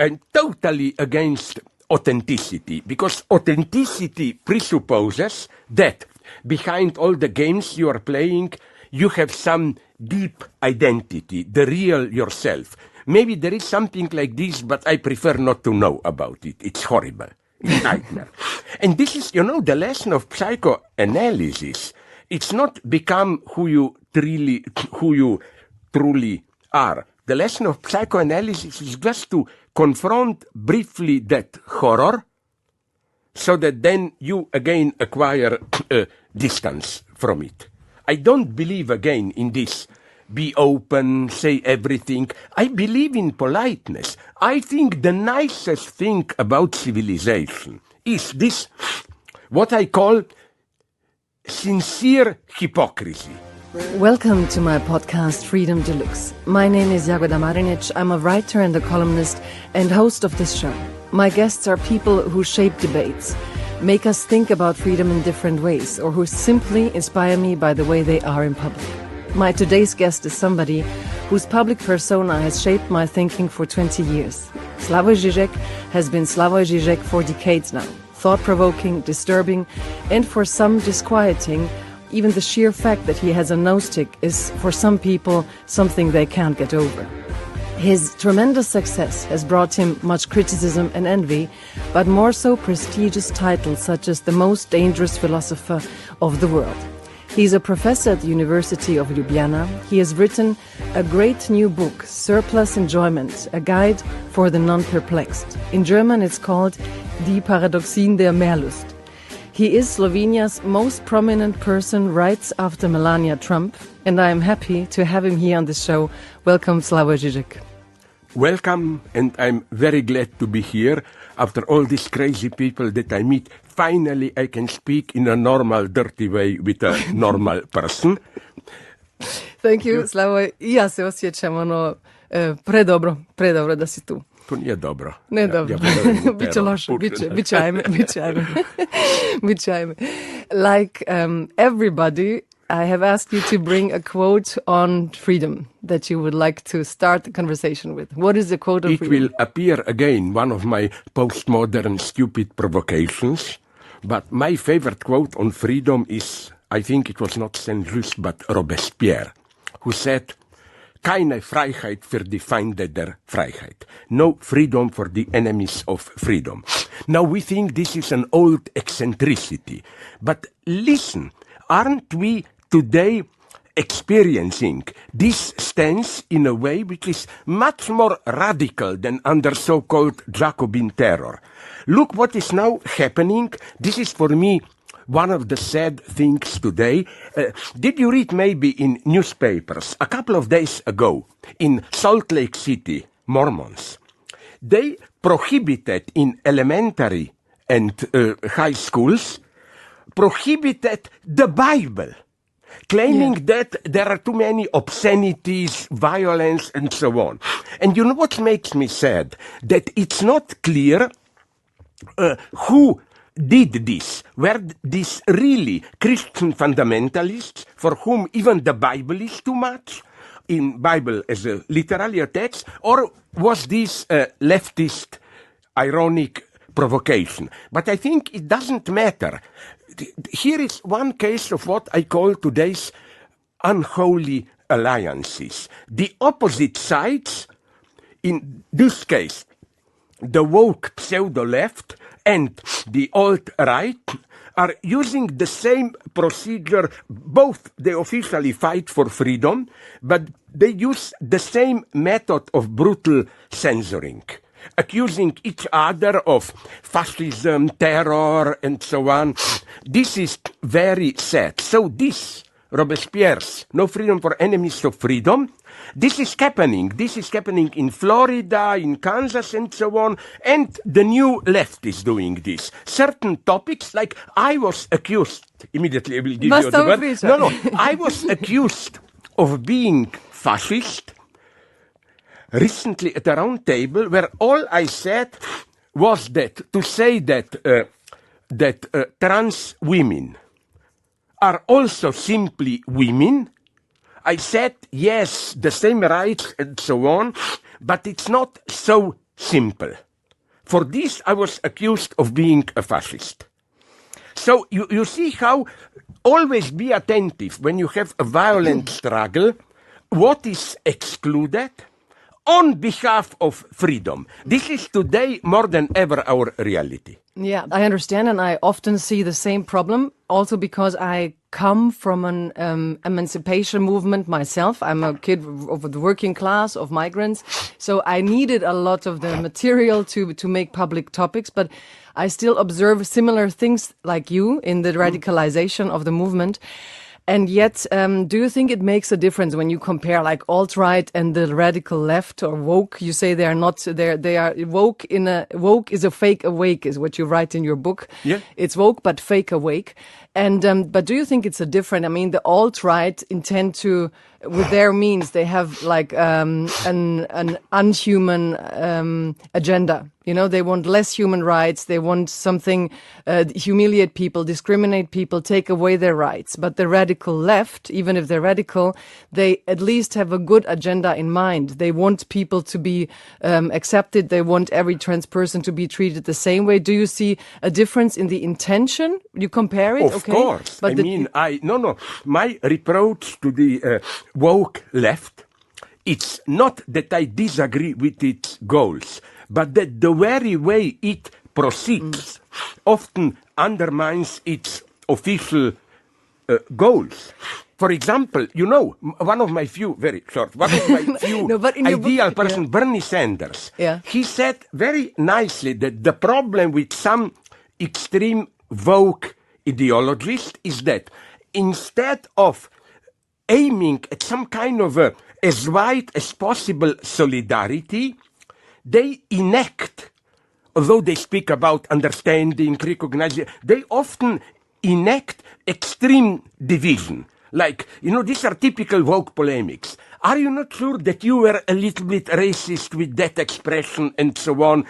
and totally against authenticity, because authenticity presupposes that behind all the games you are playing, you have some deep identity, the real yourself. Maybe there is something like this, but I prefer not to know about it. It's horrible. It's nightmare. And this is, the lesson of psychoanalysis. It's not become who you truly are. The lesson of psychoanalysis is just to confront briefly that horror, so that then you again acquire distance from it. I don't believe again in this, be open, say everything. I believe in politeness. I think the nicest thing about civilization is this, what I call sincere hypocrisy. Welcome to my podcast, Freedom Deluxe. My name is Jagoda Marinic. I'm a writer and a columnist and host of this show. My guests are people who shape debates, make us think about freedom in different ways, or who simply inspire me by the way they are in public. My today's guest is somebody whose public persona has shaped my thinking for 20 years. Slavoj Zizek has been Slavoj Zizek for decades now. Thought-provoking, disturbing, and for some disquieting. Even the sheer fact that he has a nose tick is, for some people, something they can't get over. His tremendous success has brought him much criticism and envy, but more so prestigious titles such as the most dangerous philosopher of the world. He's a professor at the University of Ljubljana. He has written a great new book, Surplus Enjoyment, a guide for the non-perplexed. In German it's called Die Paradoxien der Mehrlust. He is Slovenia's most prominent person right after Melania Trump, and I am happy to have him here on the show. Welcome, Slavoj Zizek. Welcome, and I'm very glad to be here. After all these crazy people that I meet, finally I can speak in a normal, dirty way with a normal person. Thank you, Slavoj. I ja se osjećam predobro da si tu. To nije dobro. Ne dobro. Biće loše. Biće ajme. Like everybody, I have asked you to bring a quote on freedom that you would like to start the conversation with. What is the quote on freedom? It will appear again, one of my postmodern stupid provocations. But my favorite quote on freedom is, I think it was not Saint-Just, but Robespierre, who said, "Keine Freiheit für die Feinde der Freiheit." No freedom for the enemies of freedom. Now we think this is an old eccentricity. But listen, aren't we today experiencing this stance in a way which is much more radical than under so-called Jacobin terror? Look what is now happening. This is for me one of the sad things today. Did you read maybe in newspapers a couple of days ago in Salt Lake City, Mormons, they prohibited in elementary and high schools, prohibited the Bible, claiming that there are too many obscenities, violence, and so on. And you know what makes me sad? That it's not clear who did this. Were these really Christian fundamentalists for whom even the Bible is too much, in Bible as a literally a text, or was this a leftist ironic provocation? But I think it doesn't matter. Here is one case of what I call today's unholy alliances. The opposite sides, in this case, the woke pseudo-left and the alt-right, are using the same procedure. Both they officially fight for freedom, but they use the same method of brutal censoring, accusing each other of fascism, terror, and so on. This is very sad. So this, Robespierre's No Freedom for Enemies of Freedom, this is happening. This is happening in Florida, in Kansas, and so on. And the new left is doing this. Certain topics, like I was accused, immediately I will give you the word. No, I was accused of being fascist recently at a round table where all I said was that to say that trans women are also simply women, I said, yes, the same rights and so on, but it's not so simple. For this, I was accused of being a fascist. So you see how always be attentive when you have a violent struggle, what is excluded on behalf of freedom. This is today more than ever our reality. Yeah, I understand, and I often see the same problem, also because I come from an emancipation movement myself. I'm a kid of the working class, of migrants, so I needed a lot of the material to make public topics, but I still observe similar things like you in the radicalization of the movement. And yet, do you think it makes a difference when you compare like alt-right and the radical left or woke? You say they are not, they are woke woke is a fake awake is what you write in your book. Yeah. It's woke, but fake awake. And, but do you think it's a different, I mean, the alt-right intend to, with their means, they have like, an unhuman, agenda. You know, they want less human rights. They want something, humiliate people, discriminate people, take away their rights. But the radical left, even if they're radical, they at least have a good agenda in mind. They want people to be, accepted. They want every trans person to be treated the same way. Do you see a difference in the intention? You compare it? Of course. But my reproach to the woke left, it's not that I disagree with its goals, but that the very way it proceeds often undermines its official goals. For example, you know, one of my few ideal person, Bernie Sanders, he said very nicely that the problem with some extreme woke ideologists is that instead of aiming at some kind of as wide as possible solidarity, they enact, although they speak about understanding, recognizing, they often enact extreme division. Like, you know, these are typical woke polemics. Are you not sure that you were a little bit racist with that expression and so on?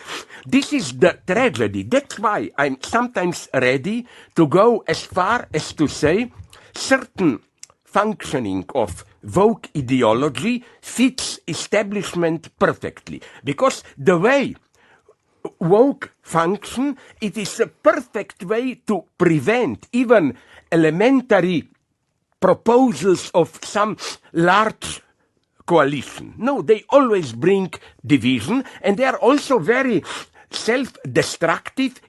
This is the tragedy. That's why I'm sometimes ready to go as far as to say certain functioning of woke ideology fits establishment perfectly. Because the way woke function, it is a perfect way to prevent even elementary proposals of some large coalition. No, they always bring division, and they are also very self-destructive.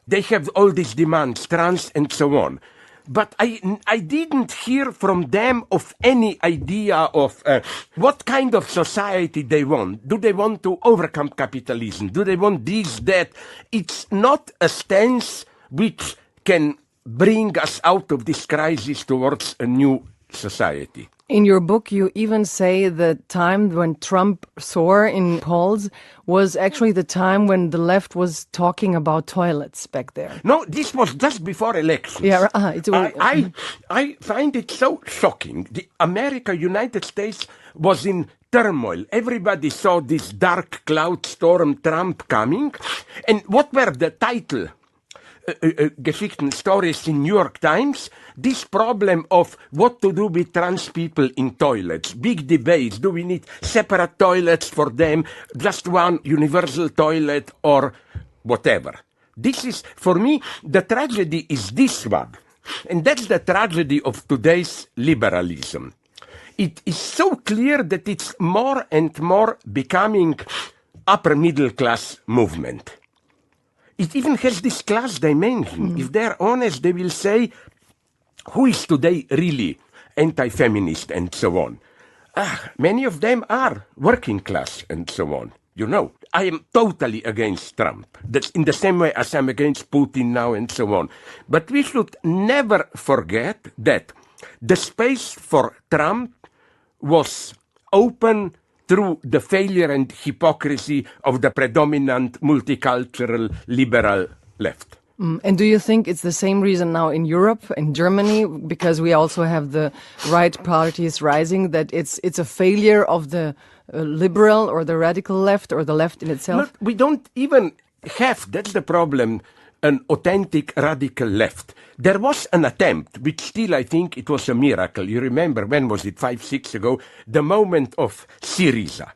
They have all these demands, trans and so on. But I didn't hear from them of any idea of what kind of society they want. Do they want to overcome capitalism? Do they want this, that? It's not a stance which can bring us out of this crisis towards a new society. In your book, you even say the time when Trump soared in polls was actually the time when the left was talking about toilets back there. No, this was just before elections. Yeah, I find it so shocking. The United States was in turmoil. Everybody saw this dark cloud storm, Trump coming. And what were the title? Geschichten, stories in New York Times, this problem of what to do with trans people in toilets, big debates, do we need separate toilets for them, just one universal toilet or whatever. This is, for me, the tragedy is this one, and that's the tragedy of today's liberalism. It is so clear that it's more and more becoming upper middle class movement. It even has this class dimension. If they're honest, they will say, who is today really anti-feminist and so on? Many of them are working class and so on. You know, I am totally against Trump. That's in the same way as I'm against Putin now and so on. But we should never forget that the space for Trump was open through the failure and hypocrisy of the predominant multicultural liberal left. And do you think it's the same reason now in Europe, in Germany, because we also have the right parties rising, that it's a failure of the liberal or the radical left or the left in itself? Look, we don't even have, that's the problem, an authentic radical left. There was an attempt, which still I think it was a miracle. You remember, when was it, 5, 6 ago, the moment of Syriza.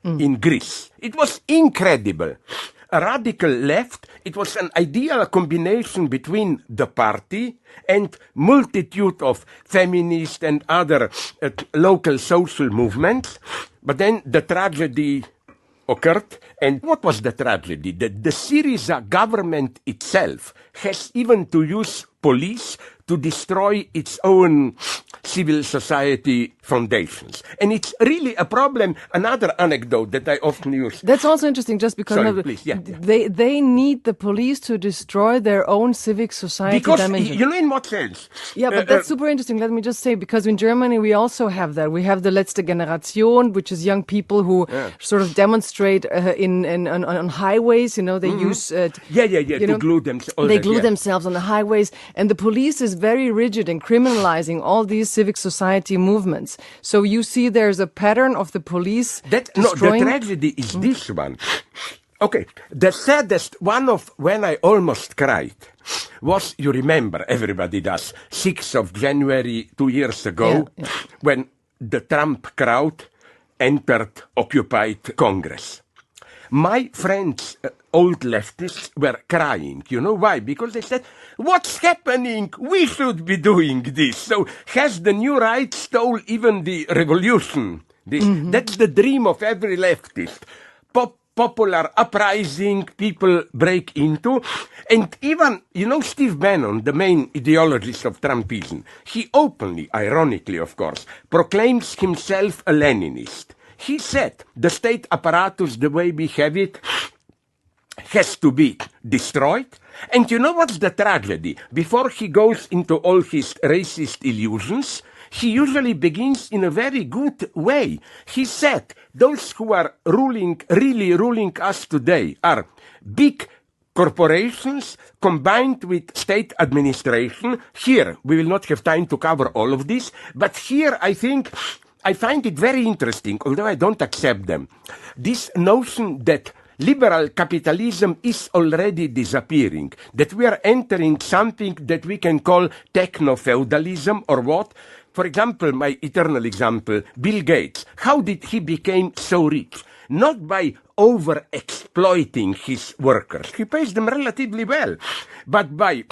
in Greece. It was incredible. A radical left, it was an ideal combination between the party and multitude of feminist and other local social movements. But then the tragedy occurred. And what was the tragedy? That the Syriza government itself has even to use police to destroy its own civil society foundations. And it's really a problem. Another anecdote that I often use. That's also interesting, just because they need the police to destroy their own civic society dimension. You know in what sense? Yeah, but that's super interesting. Let me just say, because in Germany we also have that. We have the Letzte Generation, which is young people who sort of demonstrate on highways. You know, they use to glue themselves. They glue themselves on the highways, and the police is very rigid in criminalizing all these civic society movements. So you see there's a pattern of the police destroying... the tragedy is this one. Okay, the saddest one of when I almost cried was, you remember, everybody does, 6th of January 2 years ago, when the Trump crowd entered occupied Congress. My friends, old leftists, were crying. You know why? Because they said, what's happening? We should be doing this. So has the new right stole even the revolution? That's the dream of every leftist. Popular uprising, people break into. And even, you know, Steve Bannon, the main ideologist of Trumpism, he openly, ironically of course, proclaims himself a Leninist. He said the state apparatus, the way we have it, has to be destroyed. And you know what's the tragedy? Before he goes into all his racist illusions, he usually begins in a very good way. He said those who are really ruling us today are big corporations combined with state administration. Here, we will not have time to cover all of this, but here I think I find it very interesting, although I don't accept them, this notion that liberal capitalism is already disappearing, that we are entering something that we can call techno-feudalism or what? For example, my eternal example, Bill Gates. How did he become so rich? Not by over-exploiting his workers. He pays them relatively well, but by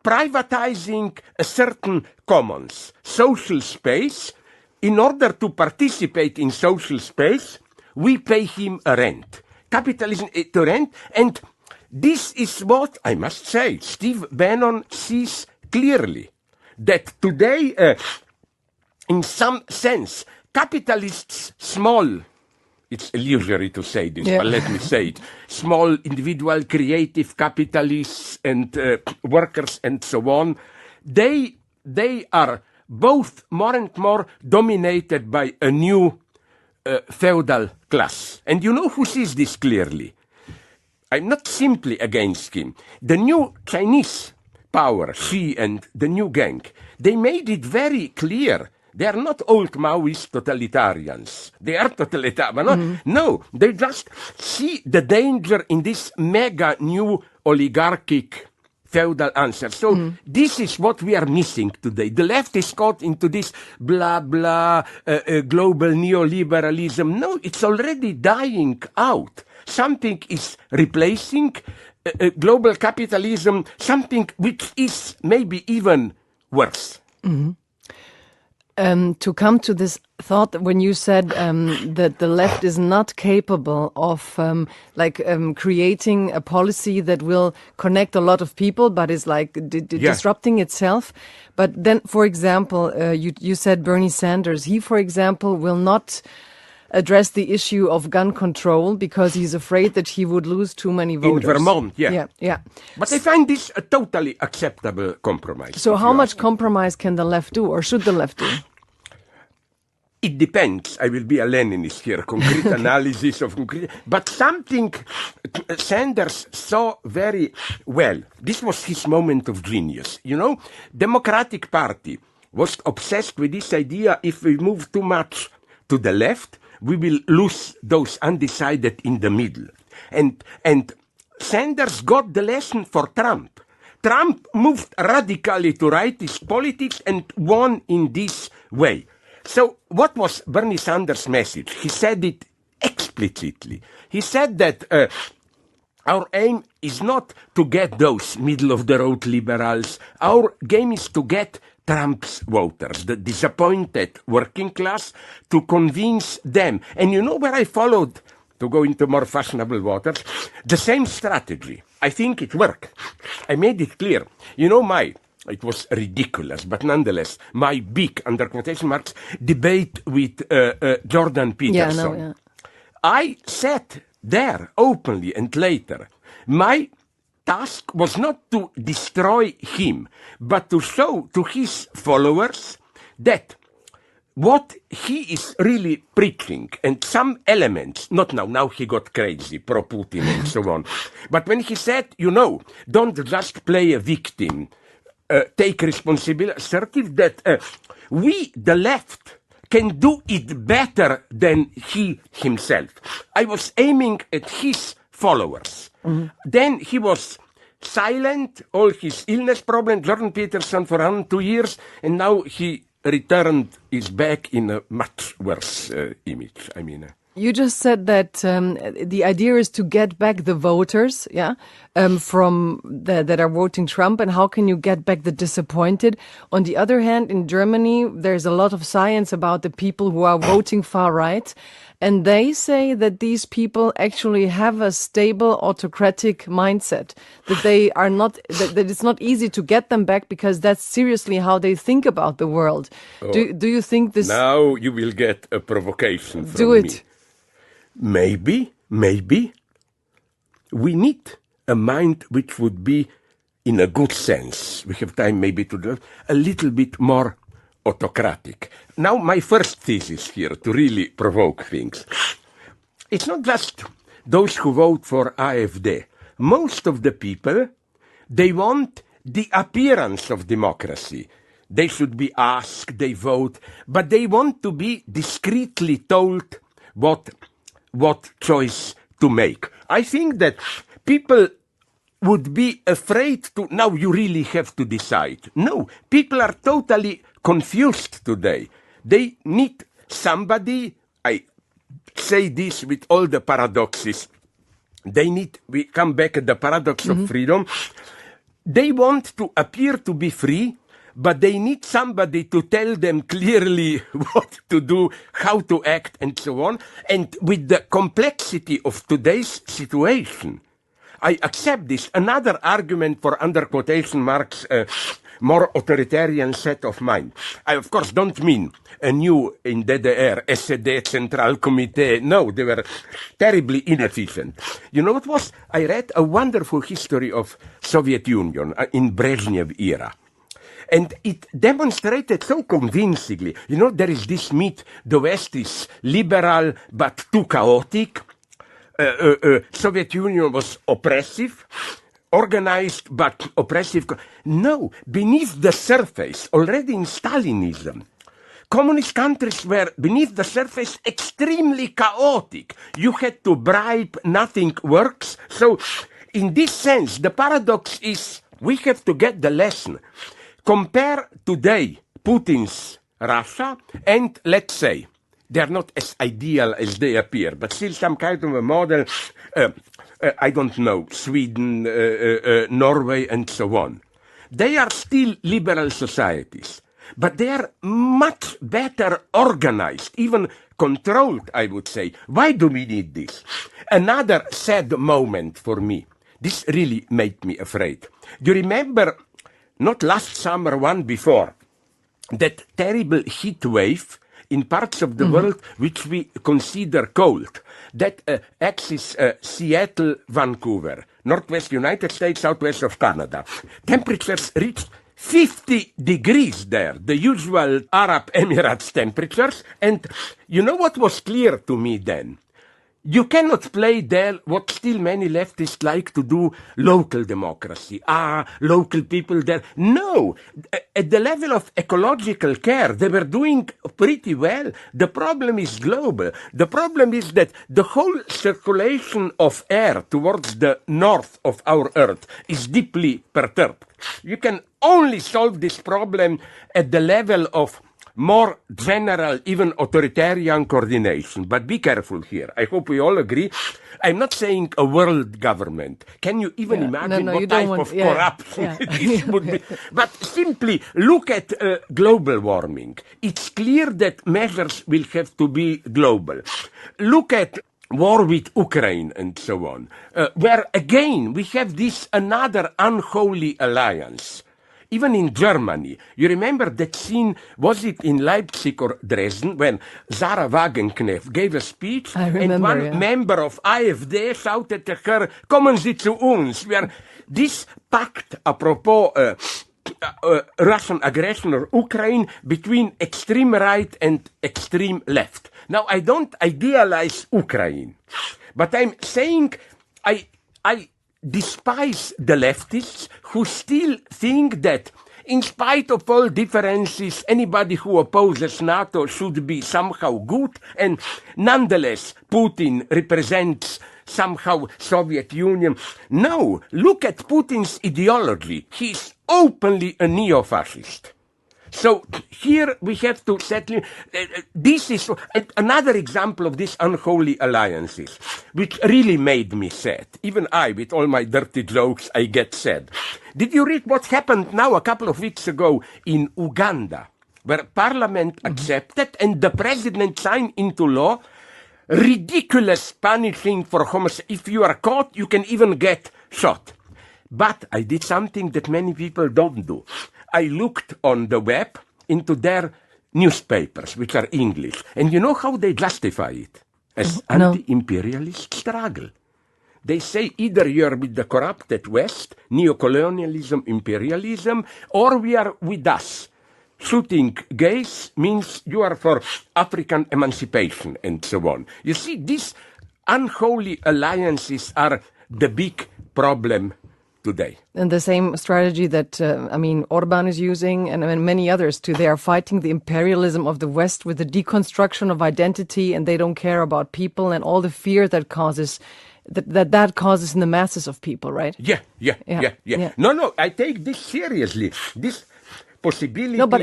privatizing a certain commons, social space. In order to participate in social space, we pay him a rent. Capitalism to rent, and this is what, I must say, Steve Bannon sees clearly. That today, in some sense, capitalists, small, it's illusory to say this, but let me say it, small individual creative capitalists and workers and so on, they are both more and more dominated by a new feudal class. And you know who sees this clearly? I'm not simply against him. The new Chinese power, Xi and the new gang, they made it very clear. They are not old Maoist totalitarians. They are totalitarian. No, they just see the danger in this mega new oligarchic feudal answer. So this is what we are missing today. The left is caught into this blah, blah, global neoliberalism. No, it's already dying out. Something is replacing global capitalism, something which is maybe even worse. To come to this thought, when you said that the left is not capable of creating a policy that will connect a lot of people, but is like disrupting itself. But then, for example, you said Bernie Sanders. He, for example, will not address the issue of gun control because he's afraid that he would lose too many voters. In Vermont, yeah. But I find this a totally acceptable compromise. So how much compromise can the left do, or should the left do? It depends. I will be a Leninist here, concrete analysis of concrete. But something Sanders saw very well. This was his moment of genius. You know, Democratic Party was obsessed with this idea, if we move too much to the left, we will lose those undecided in the middle. And Sanders got the lesson for Trump. Trump moved radically to rightist politics and won in this way. So what was Bernie Sanders' message? He said it explicitly. He said that our aim is not to get those middle-of-the-road liberals. Our game is to get Trump's voters, the disappointed working class, to convince them. And you know where I followed, to go into more fashionable waters, the same strategy. I think it worked. I made it clear. You know it was ridiculous, but nonetheless, my big, under quotation marks, debate with Jordan Peterson. Yeah. I said there openly and later, my task was not to destroy him, but to show to his followers that what he is really preaching, and some elements, not now he got crazy, pro-Putin and so on, but when he said, don't just play a victim, take responsibility, assertive that we, the left, can do it better than he himself. I was aiming at his followers. Mm-hmm. Then he was silent, all his illness problem, Jordan Peterson for around 2 years, and now he is back in a much worse image. You just said that the idea is to get back the voters, from that are voting Trump, and how can you get back the disappointed? On the other hand, in Germany, there's a lot of science about the people who are voting far right, and they say that these people actually have a stable autocratic mindset, that they are not, that it's not easy to get them back because that's seriously how they think about the world. Oh. Do you think this? Now you will get a provocation from Do it. Me. Maybe we need a mind which would be, in a good sense, we have time maybe to do a little bit more autocratic. Now, my first thesis here, to really provoke things. It's not just those who vote for AfD. Most of the people, they want the appearance of democracy. They should be asked, they vote, but they want to be discreetly told what choice to make. I think that people would be afraid to, now you really have to decide. No, people are totally confused today. They need somebody, I say this with all the paradoxes, we come back at the paradox of freedom. They want to appear to be free, but they need somebody to tell them clearly what to do, how to act, and so on. And with the complexity of today's situation, I accept this. Another argument for, under quotation marks, more authoritarian set of mind. I, of course, don't mean a new in DDR, SED, Central Committee. No, they were terribly inefficient. You know what was? I read a wonderful history of Soviet Union in Brezhnev era. And it demonstrated so convincingly, there is this myth, the West is liberal but too chaotic. Soviet Union was oppressive, organized but oppressive. No, beneath the surface, already in Stalinism, communist countries were, beneath the surface, extremely chaotic. You had to bribe, nothing works. So, in this sense, the paradox is we have to get the lesson. Compare today Putin's Russia and, let's say, they are not as ideal as they appear, but still some kind of a model, I don't know, Sweden, Norway, and so on. They are still liberal societies, but they are much better organized, even controlled, I would say. Why do we need this? Another sad moment for me. This really made me afraid. Do you remember, not last summer, one before, that terrible heat wave in parts of the world which we consider cold, that axis Seattle, Vancouver, Northwest United States, Southwest of Canada. Temperatures reached 50 degrees there, the usual Arab Emirates temperatures. And you know what was clear to me then? You cannot play there what still many leftists like to do, local democracy. Local people there. No, at the level of ecological care, they were doing pretty well. The problem is global. The problem is that the whole circulation of air towards the north of our Earth is deeply perturbed. You can only solve this problem at the level of more general, even authoritarian coordination. But be careful here. I hope we all agree. I'm not saying a world government. Can you even imagine what type of corruption this would be? But simply look at global warming. It's clear that measures will have to be global. Look at war with Ukraine and so on, where again we have this another unholy alliance. Even in Germany, you remember that scene, was it in Leipzig or Dresden, when Sarah Wagenknecht gave a speech and one member of AfD shouted to her, "Kommen Sie zu uns," where this pact, apropos Russian aggression or Ukraine, between extreme right and extreme left. Now, I don't idealize Ukraine, but I'm saying I despise the leftists who still think that in spite of all differences, anybody who opposes NATO should be somehow good, and nonetheless Putin represents somehow Soviet Union. No, look at Putin's ideology. He's openly a neo-fascist. So here we have to settle. This is another example of these unholy alliances, which really made me sad. Even I, with all my dirty jokes, I get sad. Did you read what happened now a couple of weeks ago in Uganda, where Parliament accepted and the President signed into law ridiculous punishing for homosexuality? If you are caught, you can even get shot. But I did something that many people don't do. I looked on the web into their newspapers, which are English, and you know how they justify it? As anti-imperialist struggle. They say either you're with the corrupted West, neo-colonialism, imperialism, or we are with us. Shooting gays means you are for African emancipation, and so on. You see, these unholy alliances are the big problem today. And the same strategy that, Orban is using and many others too. They are fighting the imperialism of the West with the deconstruction of identity, and they don't care about people and all the fear that causes that causes in the masses of people, right? Yeah. No, I take this seriously. This possibility of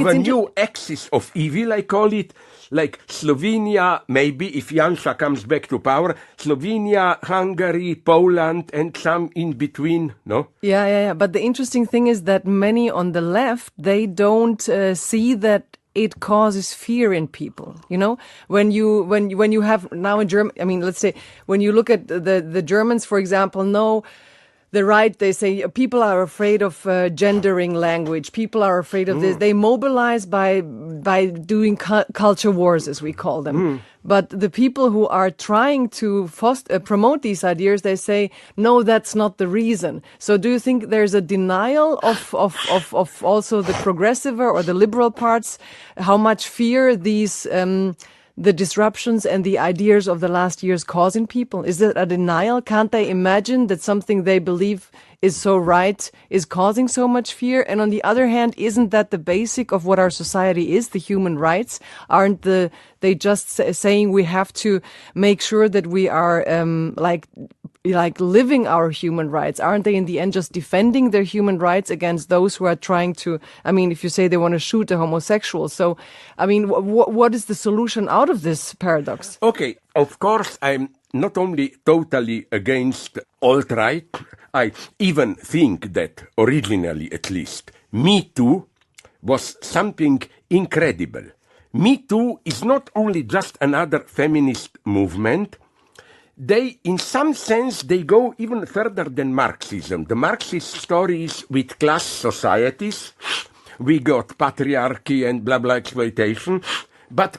a new axis of evil, I call it, like Slovenia, maybe if Janša comes back to power, Slovenia, Hungary, Poland, and some in between, no? Yeah. But the interesting thing is that many on the left, they don't see that it causes fear in people. You know, when you have now in Germany, let's say when you look at the Germans, for example, the right, they say people are afraid of gendering language. People are afraid of this. They mobilize by doing culture wars, as we call them. But the people who are trying to promote these ideas, they say, no, that's not the reason. So do you think there's a denial of also the progressive or the liberal parts, how much fear these the disruptions and the ideas of the last years cause in people? Is it a denial? Can't they imagine that something they believe is so right is causing so much fear? And on the other hand, isn't that the basic of what our society is, the human rights? Aren't they just saying we have to make sure that we are like living our human rights? Aren't they in the end just defending their human rights against those who are trying to, if you say they want to shoot a homosexual? So, what is the solution out of this paradox? Okay, of course, I'm not only totally against alt-right, I even think that originally, at least, Me Too was something incredible. Me Too is not only just another feminist movement. They, in some sense, they go even further than Marxism. The Marxist story is with class societies. We got patriarchy and blah, blah, exploitation. But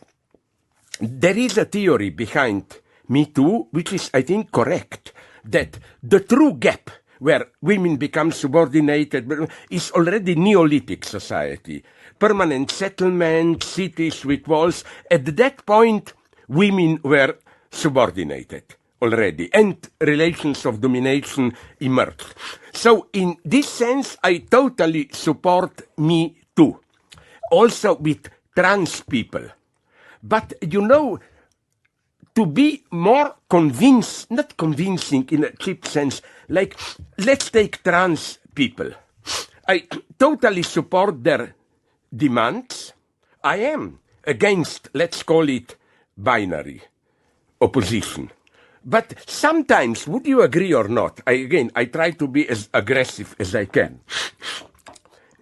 there is a theory behind Me Too, which is, I think, correct, that the true gap where women become subordinated is already Neolithic society. Permanent settlement, cities with walls. At that point, women were subordinated already, and relations of domination emerged. So in this sense, I totally support Me Too. Also with trans people. But, to be more not convincing in a cheap sense, like, let's take trans people. I totally support their demands. I am against, let's call it, binary opposition. But sometimes, would you agree or not? I try to be as aggressive as I can.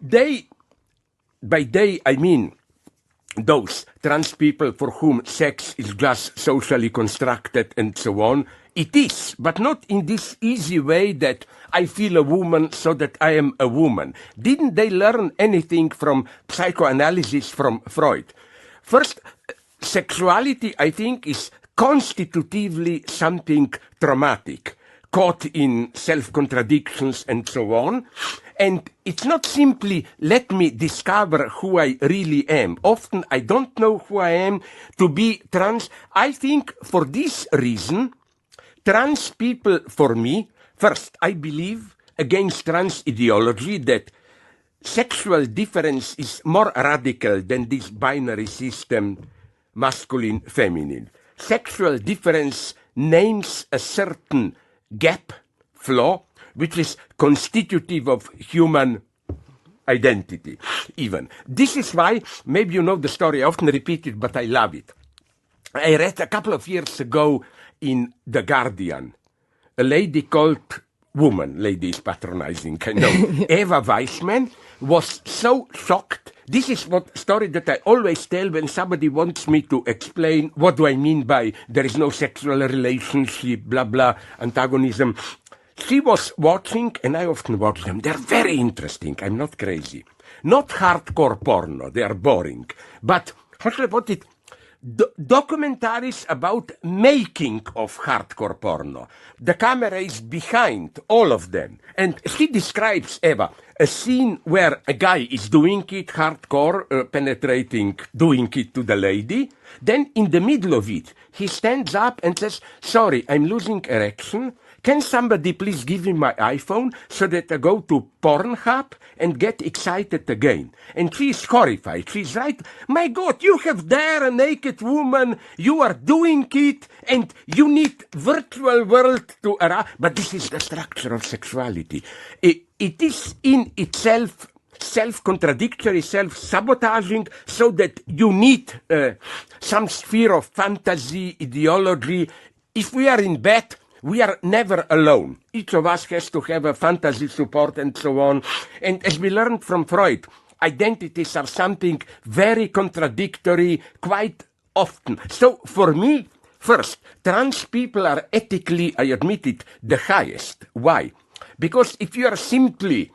By they, I mean those trans people for whom sex is just socially constructed and so on. It is, but not in this easy way that I feel a woman so that I am a woman. Didn't they learn anything from psychoanalysis from Freud? First, sexuality, I think, is constitutively something traumatic, caught in self-contradictions and so on. And it's not simply, let me discover who I really am. Often I don't know who I am to be trans. I think for this reason, trans people, for me, first, I believe against trans ideology that sexual difference is more radical than this binary system, masculine, feminine. Sexual difference names a certain gap, flaw, which is constitutive of human identity, even. This is why, maybe you know the story, I often repeat it, but I love it. I read a couple of years ago in The Guardian, a lady called lady is patronizing, I know, Eva Weissman was so shocked. This is what story that I always tell when somebody wants me to explain what do I mean by there is no sexual relationship, blah, blah, antagonism. She was watching, and I often watch them. They're very interesting. I'm not crazy. Not hardcore porno. They are boring. But, how should I put it? Documentaries about making of hardcore porno. The camera is behind all of them. And she describes, Eva, a scene where a guy is doing it hardcore, penetrating, doing it to the lady. Then in the middle of it, he stands up and says, sorry, I'm losing erection. Can somebody please give me my iPhone so that I go to Pornhub and get excited again? And she is horrified. She's right. My God, you have there a naked woman. You are doing it and you need virtual world to arouse. But this is the structure of sexuality. It is in itself self-contradictory, self-sabotaging, so that you need some sphere of fantasy, ideology. If we are in bed, we are never alone. Each of us has to have a fantasy support and so on. And as we learned from Freud, identities are something very contradictory quite often. So for me, first, trans people are ethically, I admit it, the highest. Why? Because if you are simply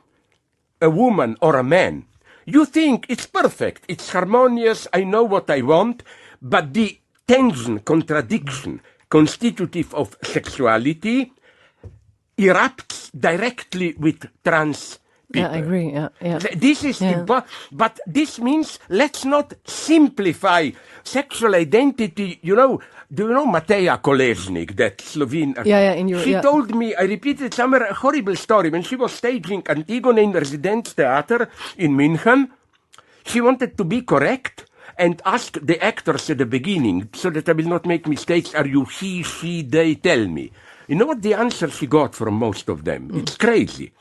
a woman or a man, you think it's perfect, it's harmonious, I know what I want, but the tension, contradiction, constitutive of sexuality erupts directly with trans people. Yeah, I agree. Yeah. This is important, but this means let's not simplify sexual identity. You know, do you know Mateja Kolesnik, that Slovene? She told me, I repeated somewhere, a horrible story. When she was staging Antigone in Residenztheater in München, she wanted to be correct and asked the actors at the beginning, so that I will not make mistakes, are you he, she, they, tell me. You know what the answer she got from most of them? It's crazy.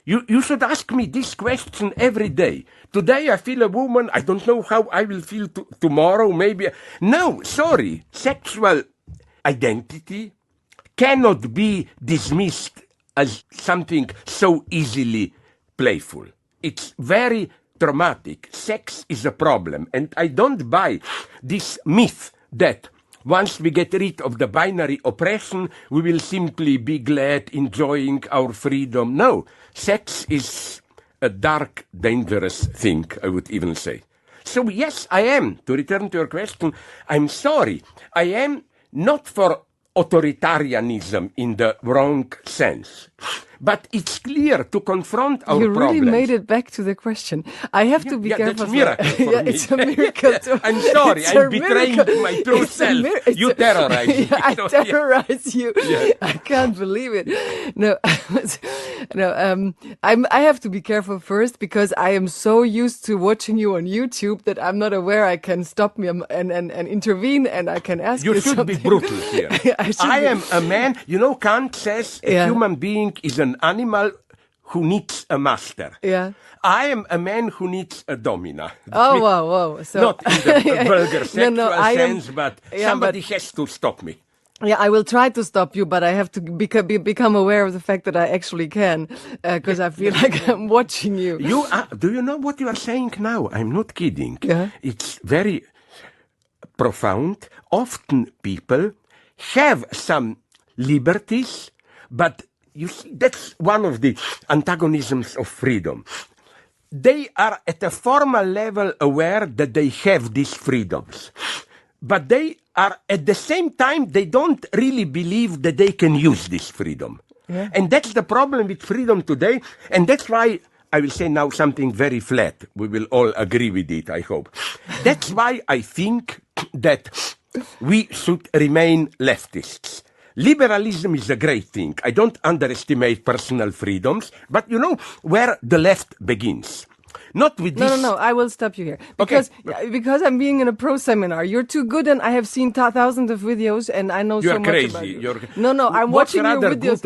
You should ask me this question every day. Today I feel a woman, I don't know how I will feel tomorrow, maybe. No, sorry. Sexual identity cannot be dismissed as something so easily playful. It's very traumatic. Sex is a problem. And I don't buy this myth that once we get rid of the binary oppression, we will simply be glad, enjoying our freedom. No, sex is a dark, dangerous thing, I would even say. So yes, I am, to return to your question, I'm sorry. I am not for authoritarianism in the wrong sense. But it's clear to confront our problems. You really made it back to the question. I have to be careful. That's a miracle for me. It's a miracle too. I'm sorry, I'm betraying my true self. You terrorize me. I terrorize you. Yeah. I can't believe it. No, I have to be careful first because I am so used to watching you on YouTube that I'm not aware I can stop me and intervene and I can ask you something. You should be brutal here. I am a man. You know, Kant says a human being is an animal who needs a master. Yeah. I am a man who needs a domina. Oh, wow. So, not in the vulgar sexual sense, but somebody but has to stop me. Yeah, I will try to stop you, but I have to become aware of the fact that I actually can, because I feel like I'm watching you. Do you know what you are saying now? I'm not kidding. Yeah. It's very profound. Often people have some liberties, but you see, that's one of the antagonisms of freedom. They are at a formal level aware that they have these freedoms, but they are at the same time, they don't really believe that they can use this freedom. Yeah. And that's the problem with freedom today, and that's why I will say now something very flat. We will all agree with it, I hope. That's why I think that we should remain leftists. Liberalism is a great thing. I don't underestimate personal freedoms, but you know where the left begins. Not with this. No. I will stop you here because I'm being in a pro seminar. You're too good, and I have seen thousands of videos, and I know so much about you. No. I'm watching your videos.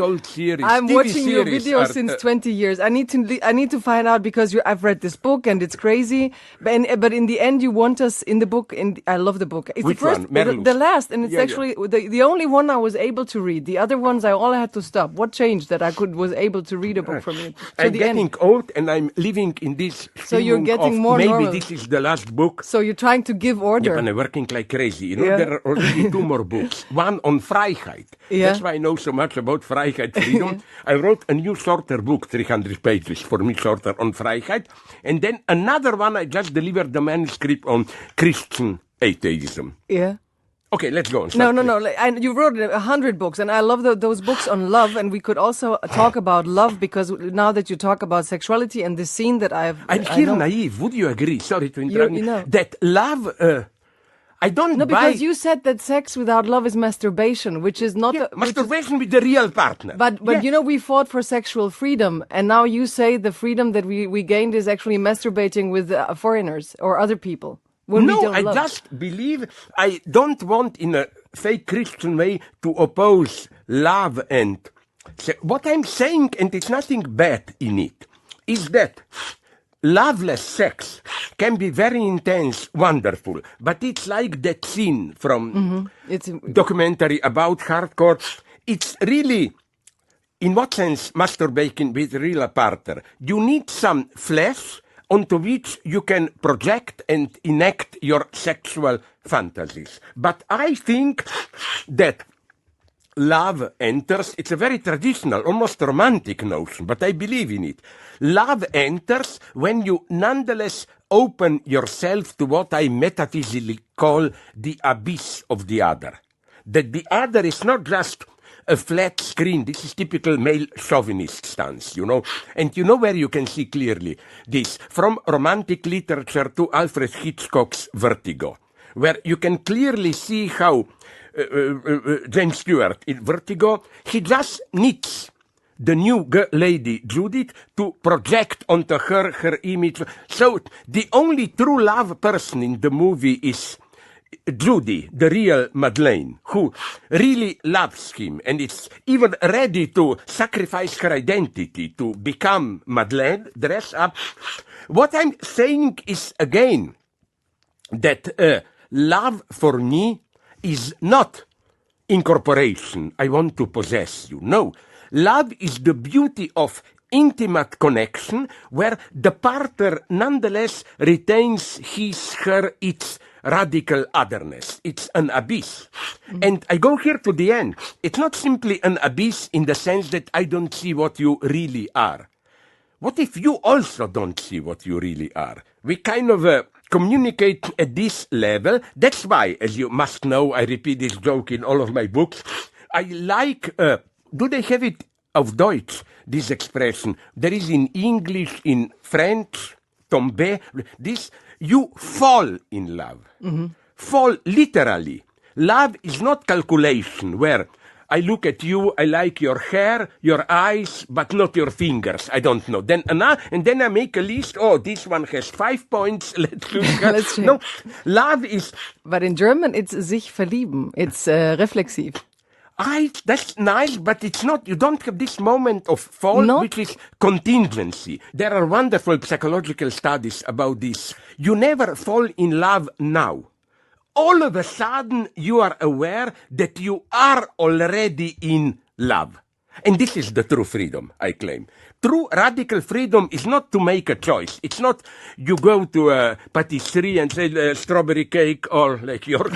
I'm watching your videos since 20 years. I need to find out because I've read this book and it's crazy. But in the end, you want us in the book. I love the book. It's Which the first, one? the last, and it's actually the only one I was able to read. The other ones I all had to stop. What changed that I was able to read a book from you? I'm getting old, and I'm living in this. So you're getting more maybe normal. This is the last book. So you're trying to give order. Yeah, and I'm working like crazy. You know, there are already 2 more books. One on FREIHEIT. Yeah. That's why I know so much about FREIHEIT, freedom. I wrote a new shorter book, 300 pages, for me shorter, on FREIHEIT. And then another one, I just delivered the manuscript on Christian atheism. Yeah. Okay, let's go on. No. You wrote 100 books, and I love those books on love, and we could also talk about love, because now that you talk about sexuality and the scene that I'm here naive. Would you agree? Sorry to interrupt you. That love, I don't buy... No, because you said that sex without love is masturbation, which is not... masturbation with the real partner. But you know, we fought for sexual freedom, and now you say the freedom that we gained is actually masturbating with foreigners or other people. No, I just believe I don't want in a fake Christian way to oppose love and... What I'm saying, and it's nothing bad in it, is that loveless sex can be very intense, wonderful, but it's like that scene from documentary about hardcore. It's really, in what sense, masturbating with a real partner? You need some flesh onto which you can project and enact your sexual fantasies. But I think that love enters, it's a very traditional, almost romantic notion, but I believe in it. Love enters when you nonetheless open yourself to what I metaphysically call the abyss of the other. That the other is not just a flat screen. This is typical male chauvinist stance, you know. And you know where you can see clearly this? From romantic literature to Alfred Hitchcock's Vertigo, where you can clearly see how James Stewart in Vertigo, he just needs the new lady, Judith, to project onto her image. So the only true love person in the movie is Judy, the real Madeleine, who really loves him and is even ready to sacrifice her identity to become Madeleine, dress up. What I'm saying is, again, that love for me is not incorporation. I want to possess you. No. Love is the beauty of intimate connection where the partner nonetheless retains his, her, its radical otherness. It's an abyss. And I go here to the end. It's not simply an abyss in the sense that I don't see what you really are. What if you also don't see what you really are? We kind of communicate at this level. That's why, as you must know, I repeat this joke in all of my books. I like, do they have it of Deutsch, this expression? There is in English, in French, tomber, this, you fall in love. Fall literally. Love is not calculation where I look at you, I like your hair, your eyes, but not your fingers. I don't know. Then and then I make a list. Oh, this one has 5 points. Let's look. No, love is... But in German, it's sich verlieben. It's reflexive. That's nice, but it's not, you don't have this moment of fall, which is contingency. There are wonderful psychological studies about this. You never fall in love now. All of a sudden, you are aware that you are already in love. And this is the true freedom, I claim. True radical freedom is not to make a choice. It's not you go to a patisserie and say strawberry cake or like your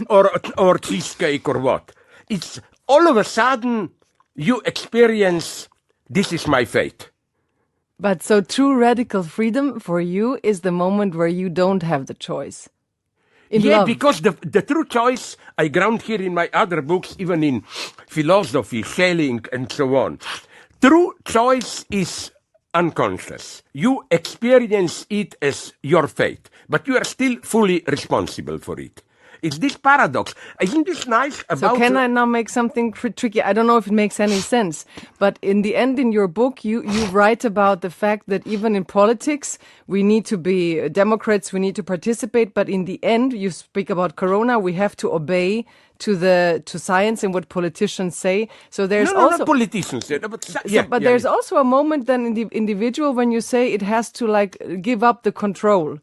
or cheesecake or what. It's all of a sudden you experience this is my fate. But so true radical freedom for you is the moment where you don't have the choice. Yeah, because the true choice I ground here in my other books, even in philosophy, Schelling, and so on. True choice is unconscious. You experience it as your fate, but you are still fully responsible for it. It's this paradox. Isn't this nice about... So can I now make something tricky? I don't know if it makes any sense. But in the end, in your book, you write about the fact that even in politics, we need to be Democrats, we need to participate. But in the end, you speak about Corona, we have to obey to science and what politicians say. So there's also... not politicians. But there's also a moment then in the individual when you say it has to like give up the control.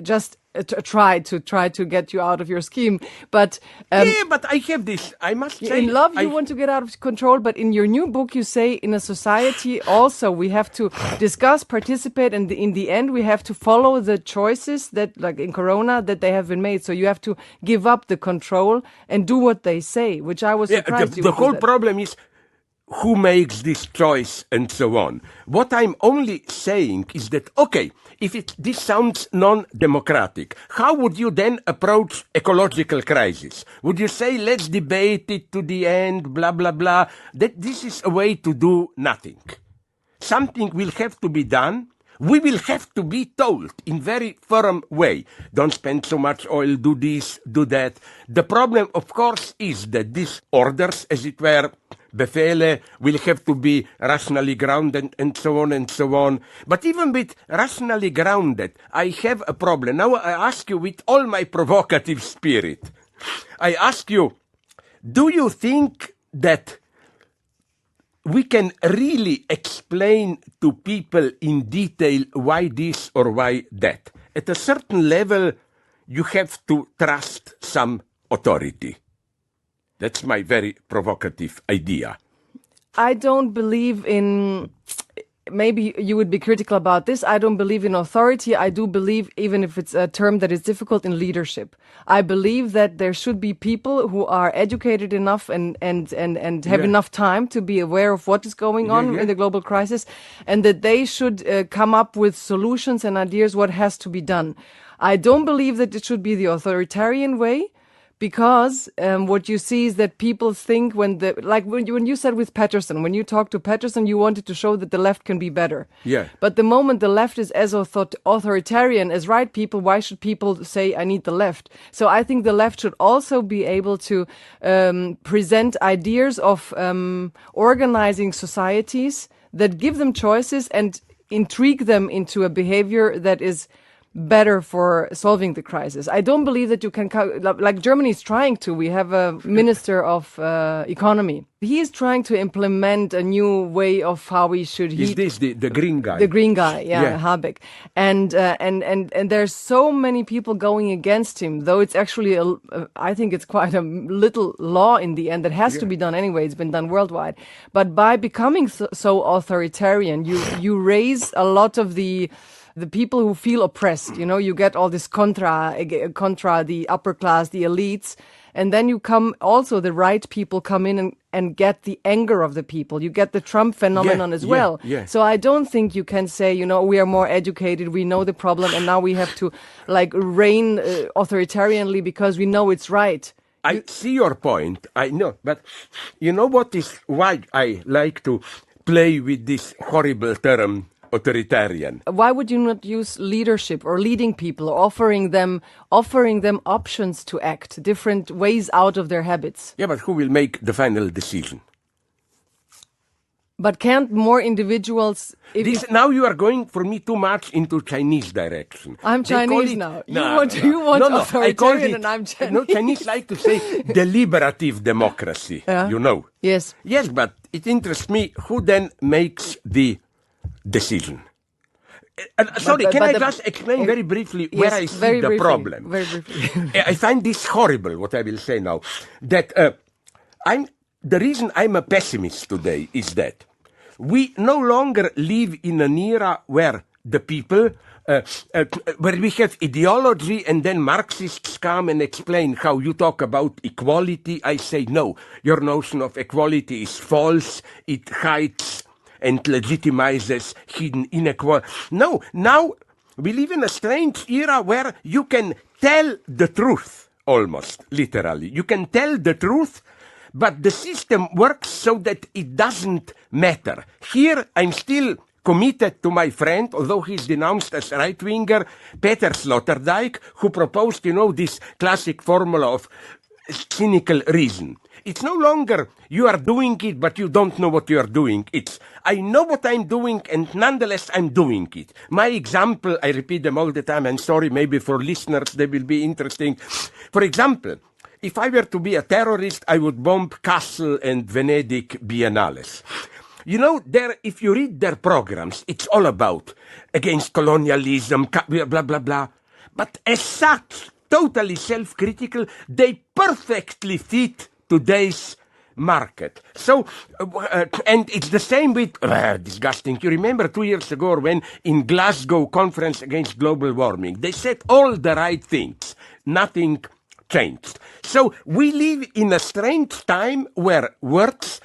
Just try to get you out of your scheme. But but I have this. I must say, in love, you want to get out of control. But in your new book, you say in a society also we have to discuss, participate, and in the end we have to follow the choices that, like in Corona, that they have been made. So you have to give up the control and do what they say, which I was surprised. The whole problem is who makes this choice and so on. What I'm only saying is that, okay, if this sounds non-democratic, how would you then approach ecological crisis? Would you say, let's debate it to the end, blah, blah, blah? That this is a way to do nothing. Something will have to be done. We will have to be told in very firm way. Don't spend so much oil, do this, do that. The problem, of course, is that these orders, as it were, Befehle, will have to be rationally grounded and so on and so on. But even with rationally grounded, I have a problem. Now I ask you with all my provocative spirit, I ask you, do you think that we can really explain to people in detail why this or why that? At a certain level, you have to trust some authority. That's my very provocative idea. I don't believe in... Maybe you would be critical about this. I don't believe in authority. I do believe, even if it's a term that is difficult, in leadership. I believe that there should be people who are educated enough and have enough time to be aware of what is going on in the global crisis, and that they should come up with solutions and ideas what has to be done. I don't believe that it should be the authoritarian way. Because what you see is that people think when you said with Patterson, when you talked to Patterson, you wanted to show that the left can be better. Yeah. But the moment the left is as authoritarian as right people, why should people say, I need the left? So I think the left should also be able to present ideas of organizing societies that give them choices and intrigue them into a behavior that is better for solving the crisis. I don't believe that you can, like Germany is trying to. We have a minister of economy. He is trying to implement a new way of how we should heat. Is this the green guy? The green guy, Habeck. And there's so many people going against him, though it's actually, I think it's quite a little law in the end that has to be done anyway. It's been done worldwide. But by becoming so authoritarian, you raise a lot of the people who feel oppressed. You get all this contra the upper class, the elites, and then you come also the right people come in and get the anger of the people. You get the Trump phenomenon as well. Yeah. So I don't think you can say, we are more educated, we know the problem, and now we have to reign authoritarianly because we know it's right. I see your point. I know, but you know what is why I like to play with this horrible term, authoritarian. Why would you not use leadership or leading people, or offering them options to act, different ways out of their habits? Yeah, but who will make the final decision? But can't more individuals... Now you are going for me too much into Chinese direction. I'm Chinese now. You want authoritarian and I'm Chinese. No, Chinese like to say deliberative democracy, you know. Yes. Yes, but it interests me who then makes the decision. Can I just explain very briefly where I see the problem? Very briefly. I find this horrible, what I will say now, that the reason I'm a pessimist today is that we no longer live in an era where the people, where we have ideology and then Marxists come and explain how you talk about equality. I say, no, your notion of equality is false. It hides and legitimizes hidden inequality. No, now we live in a strange era where you can tell the truth, almost, literally. You can tell the truth, but the system works so that it doesn't matter. Here, I'm still committed to my friend, although he's denounced as right-winger, Peter Sloterdijk, who proposed, this classic formula of cynical reason. It's no longer you are doing it, but you don't know what you are doing. It's I know what I'm doing, and nonetheless I'm doing it. My example, I repeat them all the time, and sorry, maybe for listeners they will be interesting. For example, if I were to be a terrorist, I would bomb Kassel and Venedig Biennales. If you read their programs, it's all about against colonialism, blah, blah, blah. But as such, totally self-critical, they perfectly fit today's market. So, and it's the same with, disgusting, you remember 2 years ago when in Glasgow Conference Against Global Warming, they said all the right things, nothing changed. So we live in a strange time where words,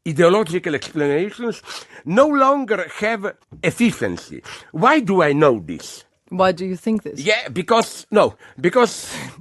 ideological explanations, no longer have efficiency. Why do I know this? Why do you think this? Yeah, because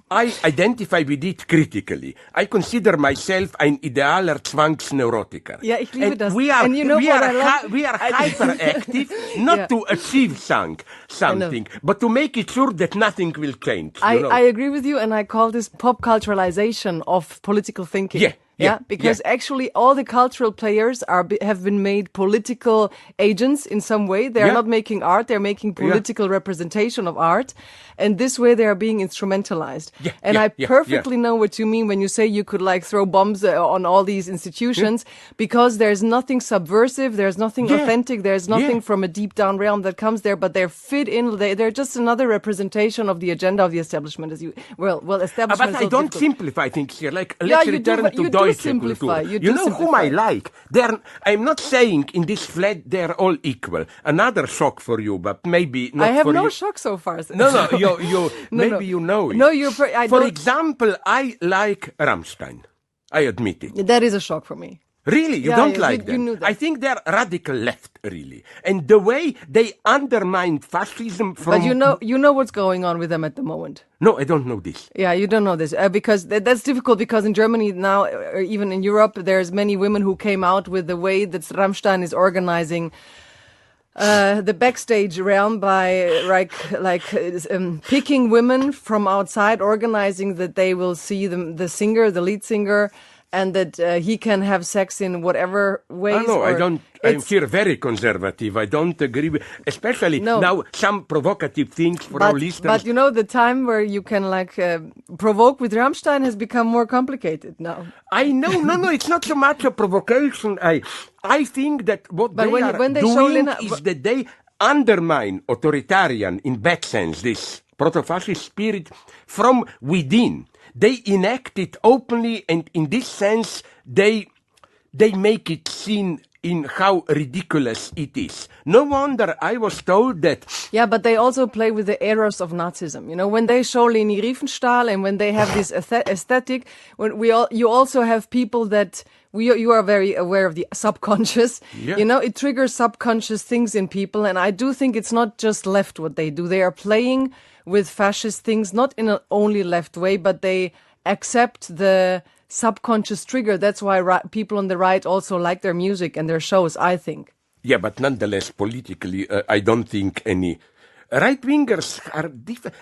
I identify with it critically. I consider myself ein idealer Zwangsneurotiker. Yeah, ich liebe das. We are I hyperactive, not to achieve something, but to make it sure that nothing will change. I agree with you, and I call this pop culturalization of political thinking. Yeah, because actually all the cultural players have been made political agents in some way. They are not making art, they're making political representation of art. And this way they are being instrumentalized. I perfectly know what you mean when you say you could throw bombs on all these institutions, because there's nothing subversive, there's nothing authentic, there's nothing from a deep down realm that comes there, but they're fit in, they're just another representation of the agenda of the establishment. Establishment. But I don't simplify things here. Let's return to Deutsche simplify. You know whom I like? I'm not saying in this flat they're all equal. Another shock for you, but maybe not for you. I have no shock so far. Maybe you know it. No, for example, I like Rammstein. I admit it. That is a shock for me. Really? You don't like them? You knew that. I think they're radical left, really. And the way they undermine fascism from... But you know what's going on with them at the moment. No, I don't know this. Yeah, you don't know this. Because that's difficult, because in Germany now, or even in Europe, there's many women who came out with the way that Rammstein is organizing the backstage realm by picking women from outside, organizing that they will see the lead singer, and that he can have sex in whatever ways. I'm here very conservative. I don't agree with, especially now, some provocative things for our listeners. But the time where you can provoke with Rammstein has become more complicated now. I know. No, it's not so much a provocation. I think that what they are doing is that they undermine authoritarian, in bad sense, this proto-fascist spirit from within. They enact it openly, and in this sense, they make it seen in how ridiculous it is. No wonder I was told that... Yeah, but they also play with the errors of Nazism. When they show Leni Riefenstahl and when they have this aesthetic, you also have people that... You are very aware of the subconscious. Yeah. It triggers subconscious things in people, and I do think it's not just left what they do. They are playing with fascist things, not in an only left way, but they accept the subconscious trigger. That's why people on the right also like their music and their shows, I think. Yeah, but nonetheless, politically, I don't think any Right-wingers are different.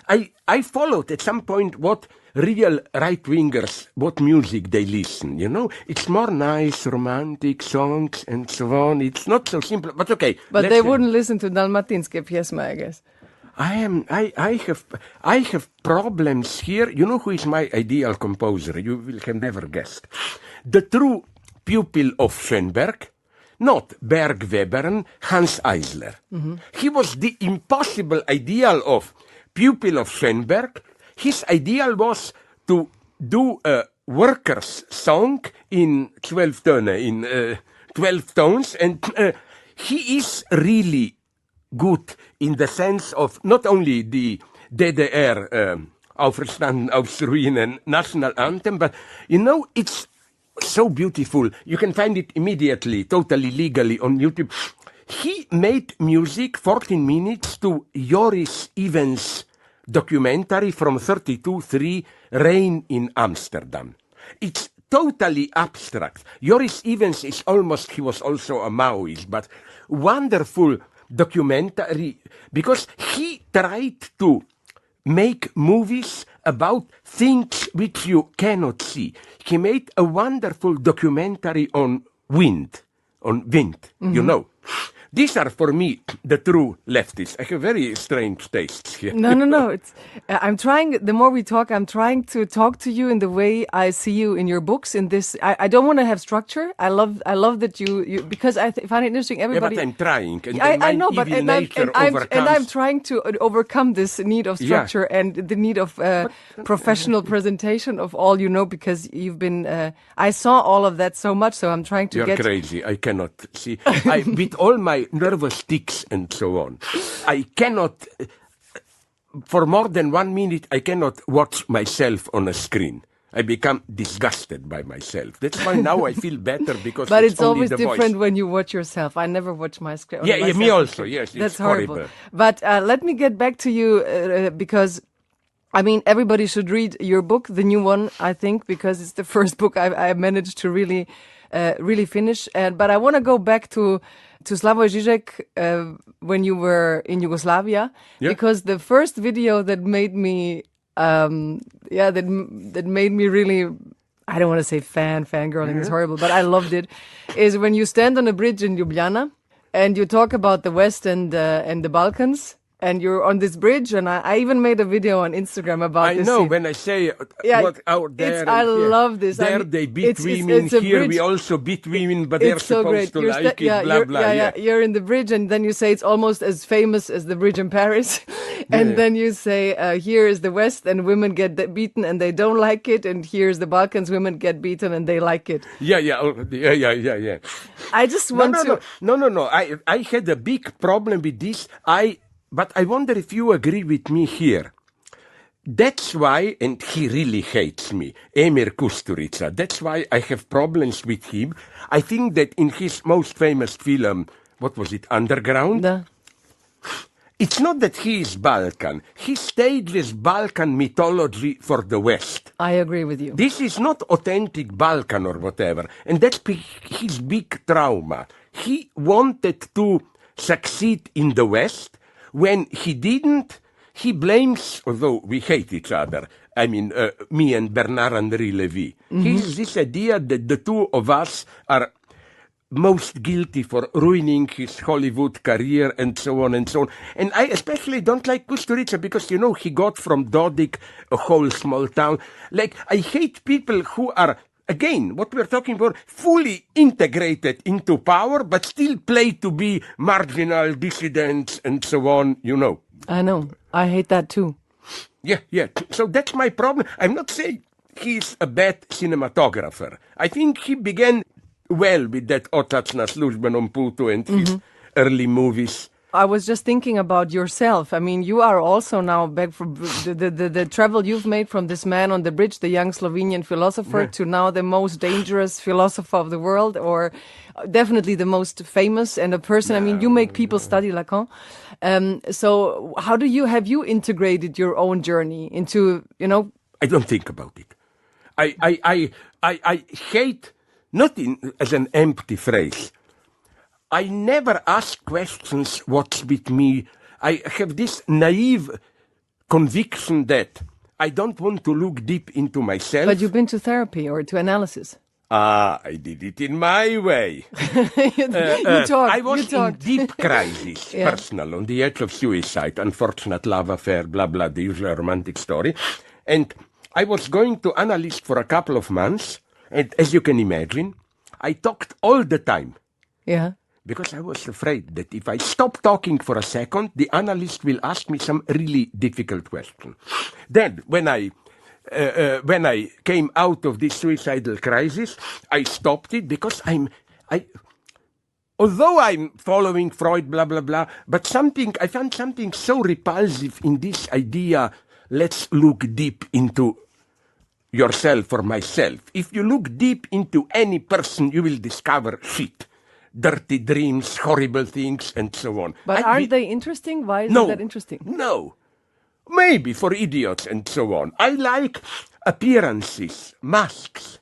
I followed at some point what real right-wingers, what music they listen, It's more nice, romantic songs and so on. It's not so simple, but okay. But they wouldn't listen to Dalmatinske pjesme, I guess. I have problems here. You know who is my ideal composer? You will have never guessed. The true pupil of Schoenberg, not Bergwebern, Hans Eisler. He was the impossible ideal of pupil of Schoenberg. His ideal was to do a worker's song in 12 tones, and he is really good in the sense of not only the DDR Auferstanden aufs Ruinen national anthem, but it's so beautiful. You can find it immediately, totally legally on YouTube. He made music 14 minutes to Joris Evans' documentary from 32-3, Rain in Amsterdam. It's totally abstract. Joris Evans he was also a Maoist, but wonderful documentary, because he tried to make movies about things which you cannot see. He made a wonderful documentary on wind, These are, for me, the true leftists. I have very strange tastes here. No. I'm trying, the more we talk, I'm trying to talk to you in the way I see you in your books. In this, I don't want to have structure. I love that you because I find it interesting. Everybody. Yeah, but I'm trying. And I know, but I'm trying to overcome this need of structure and the need of professional presentation of all because you've been. I saw all of that so much, so I'm trying to You're crazy. I cannot see. With all my nervous tics and so on, I cannot, for more than 1 minute, I cannot watch myself on a screen. I become disgusted by myself. That's why now I feel better because but it's only always the different voice. When you watch yourself. I never watch my screen. Yeah, me also. Yes, that's it's horrible. horrible. But let me get back to you because everybody should read your book, the new one, I think, because it's the first book I managed to really finish. But I want to go back to Slavoj Zizek when you were in Yugoslavia, because the first video that made me, that made me really, I don't want to say fangirling, it's horrible, but I loved it, is when you stand on a bridge in Ljubljana and you talk about the West and the Balkans. And you're on this bridge, and I even made a video on Instagram about this. I know, scene. when I say what out there. I love this. There they beat women, here we also beat women, but they're supposed to like it, blah, blah. You're in the bridge, and then you say it's almost as famous as the bridge in Paris. And then you say, here is the West, and women get beaten, and they don't like it. And here's the Balkans, women get beaten, and they like it. Yeah. I just want to... No. I had a big problem with this. But I wonder if you agree with me here. That's why, and he really hates me, Emir Kusturica, that's why I have problems with him. I think that in his most famous film, what was it, Underground? It's not that he is Balkan. He stages Balkan mythology for the West. I agree with you. This is not authentic Balkan or whatever. And that's his big trauma. He wanted to succeed in the West. When he didn't, he blames, although we hate each other, me and Bernard-Henri Lévy. He has this idea that the two of us are most guilty for ruining his Hollywood career and so on and so on. And I especially don't like Kusturica because, he got from Dodik a whole small town. I hate people who are, again, what we're talking about, fully integrated into power, but still play to be marginal dissidents and so on, I know. I hate that too. Yeah. So that's my problem. I'm not saying he's a bad cinematographer. I think he began well with that Otac na službenom putu and his early movies. I was just thinking about yourself. You are also now back from the travel you've made from this man on the bridge, the young Slovenian philosopher, to now the most dangerous philosopher of the world, or definitely the most famous and a person. You make people study Lacan. So how have you integrated your own journey into, I don't think about it. I hate, not as an empty phrase. I never ask questions, what's with me? I have this naive conviction that I don't want to look deep into myself. But you've been to therapy or to analysis. I did it in my way. I was in deep crisis, personal, on the edge of suicide, unfortunate love affair, blah, blah, the usual romantic story. And I was going to analyst for a couple of months, and as you can imagine, I talked all the time. Yeah. Because I was afraid that if I stop talking for a second, the analyst will ask me some really difficult question. Then, when I came out of this suicidal crisis, I stopped it because although I'm following Freud, blah, blah, blah, but I found something so repulsive in this idea, let's look deep into yourself or myself. If you look deep into any person, you will discover shit. Dirty dreams, horrible things, and so on. But aren't they interesting? Why is that interesting? No. Maybe for idiots and so on. I like appearances, masks.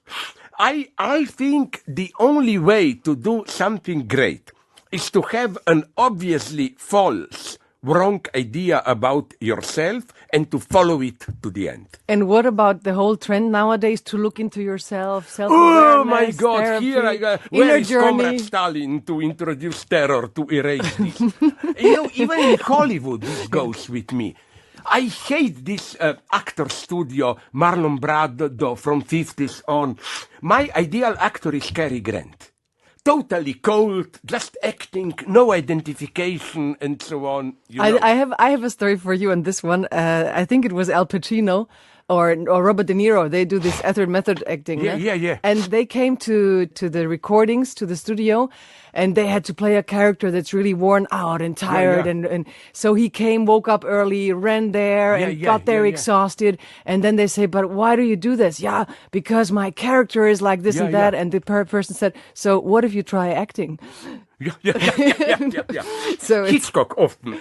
I think the only way to do something great is to have an obviously false, wrong idea about yourself and to follow it to the end. And what about the whole trend nowadays to look into yourself, self-awareness, oh my God, therapy, here I go. Where is Comrade Stalin to introduce terror, to erase this? Even in Hollywood this goes with me. I hate this actor studio, Marlon Brando from 50s on. My ideal actor is Cary Grant. Totally cold, just acting, no identification, and so on. I have a story for you on this one. I think it was Al Pacino or Robert De Niro. They do this method acting. Yeah. And they came to the recordings, to the studio, and they had to play a character that's really worn out and tired. And so he woke up early, ran there, and got there exhausted. And then they say, but why do you do this? Yeah, because my character is like this and that. And the person said, so what if you try acting? Yeah. So Hitchcock often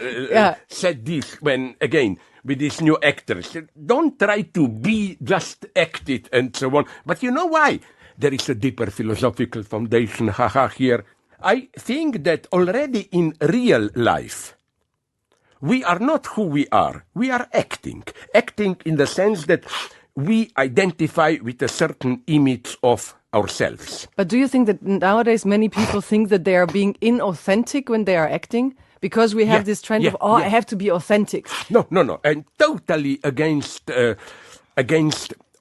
said this when, again, with these new actors, don't try to be, just act it and so on. But you know why? There is a deeper philosophical foundation, here. I think that already in real life, we are not who we are. We are acting. Acting in the sense that we identify with a certain image of ourselves. But do you think that nowadays many people think that they are being inauthentic when they are acting? Because we have this trend of, I have to be authentic. No. I'm totally against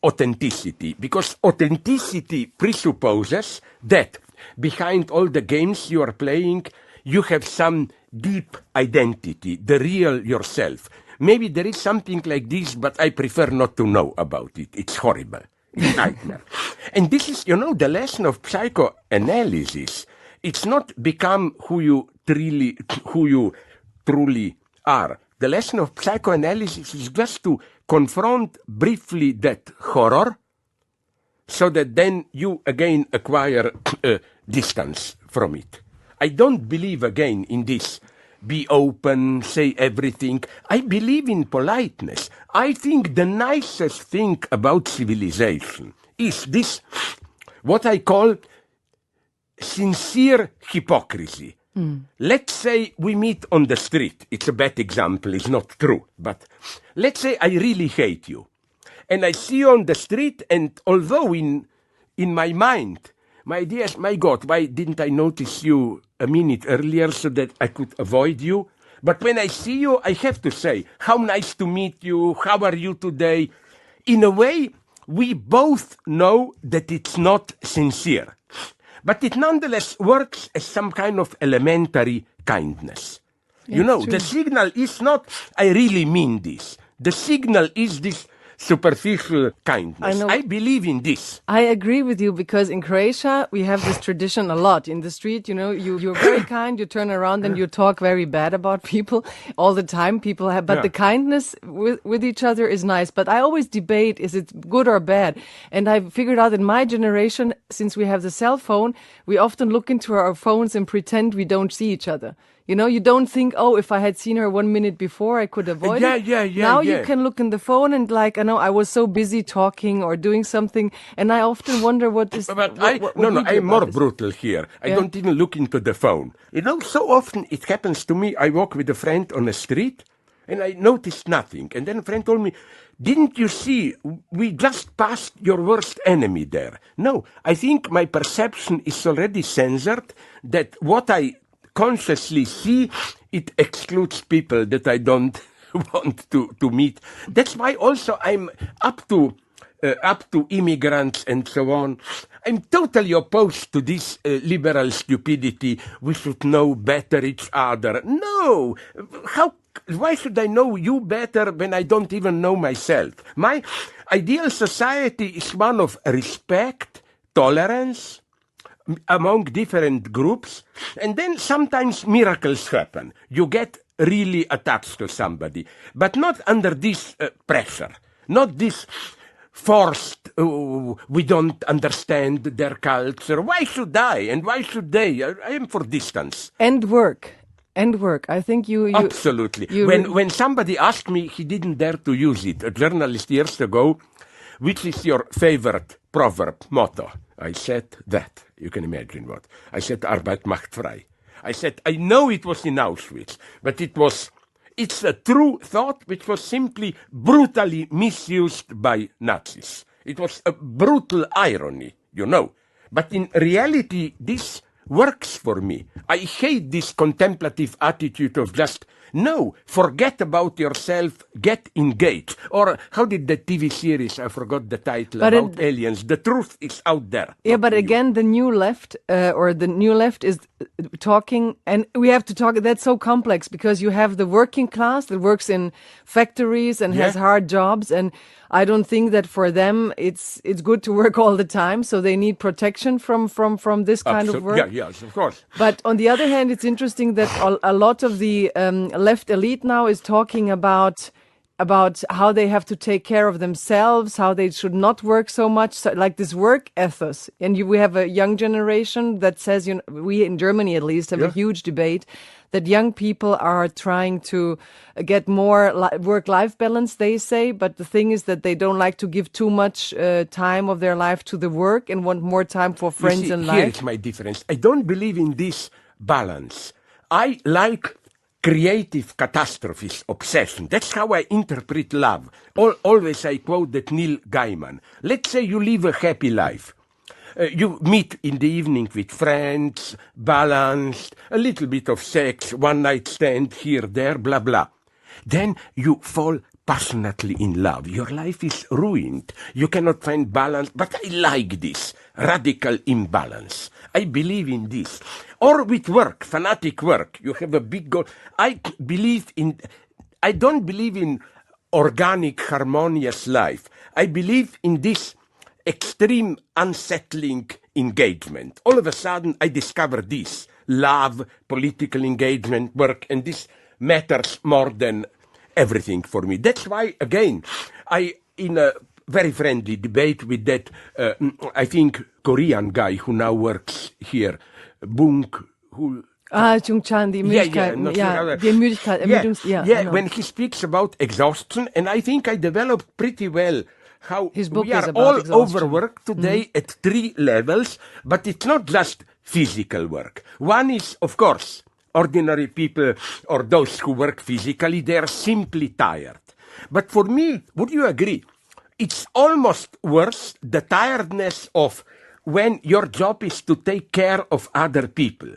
authenticity. Because authenticity presupposes that behind all the games you are playing, you have some deep identity, the real yourself. Maybe there is something like this, but I prefer not to know about it. It's horrible. It's a nightmare. And this is, the lesson of psychoanalysis. It's not become who you truly are. The lesson of psychoanalysis is just to confront briefly that horror, so that then you again acquire distance from it. I don't believe again in this be open, say everything. I believe in politeness. I think the nicest thing about civilization is this, what I call sincere hypocrisy. Let's say we meet on the street. It's a bad example, it's not true. But let's say I really hate you. And I see you on the street, and although in my mind, my idea is, my God, why didn't I notice you a minute earlier so that I could avoid you? But when I see you, I have to say, how nice to meet you, how are you today? In a way, we both know that it's not sincere. But it nonetheless works as some kind of elementary kindness. The signal is not, I really mean this. The signal is this superficial kindness. I believe in this. I agree with you, because in Croatia we have this tradition a lot. In the street, you're very kind, you turn around and you talk very bad about people all the time. People have, but the kindness with each other is nice. But I always debate, is it good or bad? And I figured out in my generation, since we have the cell phone, we often look into our phones and pretend we don't see each other. You know, you don't think, oh, if I had seen her 1 minute before, I could avoid it. Now you can look in the phone and like, I know I was so busy talking or doing something, and I often wonder what is. But I'm more brutal here. I don't even look into the phone. You know, so often it happens to me. I walk with a friend on the street, and I noticed nothing. And then a friend told me, "Didn't you see? We just passed your worst enemy there." No, I think my perception is already censored. That what I consciously see, it excludes people that I don't want to meet. That's why also I'm up to immigrants and so on. I'm totally opposed to this liberal stupidity. We should know better each other. No, why should I know you better when I don't even know myself? My ideal society is one of respect, tolerance, among different groups, and then sometimes miracles happen. You get really attached to somebody, but not under this pressure, not this forced, we don't understand their culture. Why should I, and why should they? I am for distance. And work. I think you absolutely. When somebody asked me, he didn't dare to use it, a journalist years ago, which is your favorite proverb, motto? I said that. You can imagine what. I said, Arbeit macht frei. I said, I know it was in Auschwitz, but it's a true thought which was simply brutally misused by Nazis. It was a brutal irony, you know. But in reality, this works for me. I hate this contemplative attitude of just, no, forget about yourself, get engaged. Or how did the TV series, I forgot the title, about aliens, the truth is out there. Yeah, but again, the new left is talking, and we have to talk, that's so complex because you have the working class that works in factories and has hard jobs, and I don't think that for them it's good to work all the time, so they need protection from this kind of work. Yeah, yes, of course. But on the other hand, it's interesting that a lot of the left elite now is talking about how they have to take care of themselves, how they should not work so much, so, like this work ethos. And we have a young generation that says, you know, we in Germany at least have a huge debate that young people are trying to get more work-life balance, they say. But the thing is that they don't like to give too much time of their life to the work and want more time for friends and life. Here's my difference. I don't believe in this balance. I like creative catastrophes, obsession. That's how I interpret love. Always I quote that Neil Gaiman. Let's say you live a happy life. You meet in the evening with friends, balanced, a little bit of sex, one night stand here, there, blah, blah. Then you fall passionately in love. Your life is ruined. You cannot find balance. But I like this radical imbalance. I believe in this. Or with work, fanatic work. You have a big goal. I don't believe in organic, harmonious life. I believe in this extreme, unsettling engagement. All of a sudden, I discover this. Love, political engagement, work, and this matters more than everything for me. That's why, again, in a very friendly debate with that, I think, Korean guy who now works here, Bung, who... Jung-chan, die Müdigkeit. When he speaks about exhaustion, and I think I developed pretty well how his book we are is about all exhaustion. overworked today at 3 levels, but it's not just physical work. One is, of course, ordinary people or those who work physically, they are simply tired. But for me, would you agree, it's almost worse, the tiredness of when your job is to take care of other people.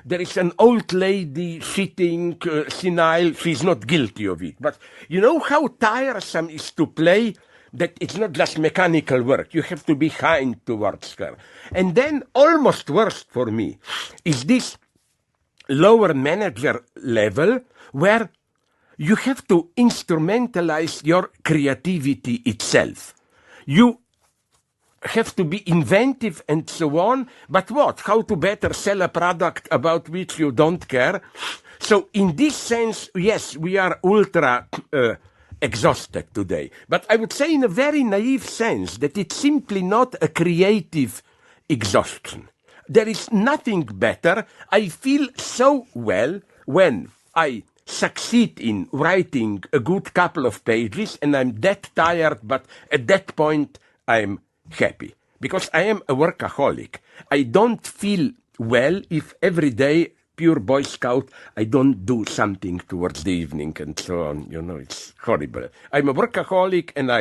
There is an old lady sitting, senile, she's not guilty of it. But you know how tiresome it is to play? That it's not just mechanical work. You have to be kind towards her. And then almost worst for me is this lower manager level where you have to instrumentalize your creativity itself. You have to be inventive and so on, but what? How to better sell a product about which you don't care? So in this sense, yes, we are ultra exhausted today. But I would say in a very naive sense that it's simply not a creative exhaustion. There is nothing better. I feel so well when I succeed in writing a good couple of pages and I'm that tired, but at that point I'm happy. Because I am a workaholic. I don't feel well if every day, pure Boy Scout, I don't do something towards the evening and so on. It's horrible. I'm a workaholic and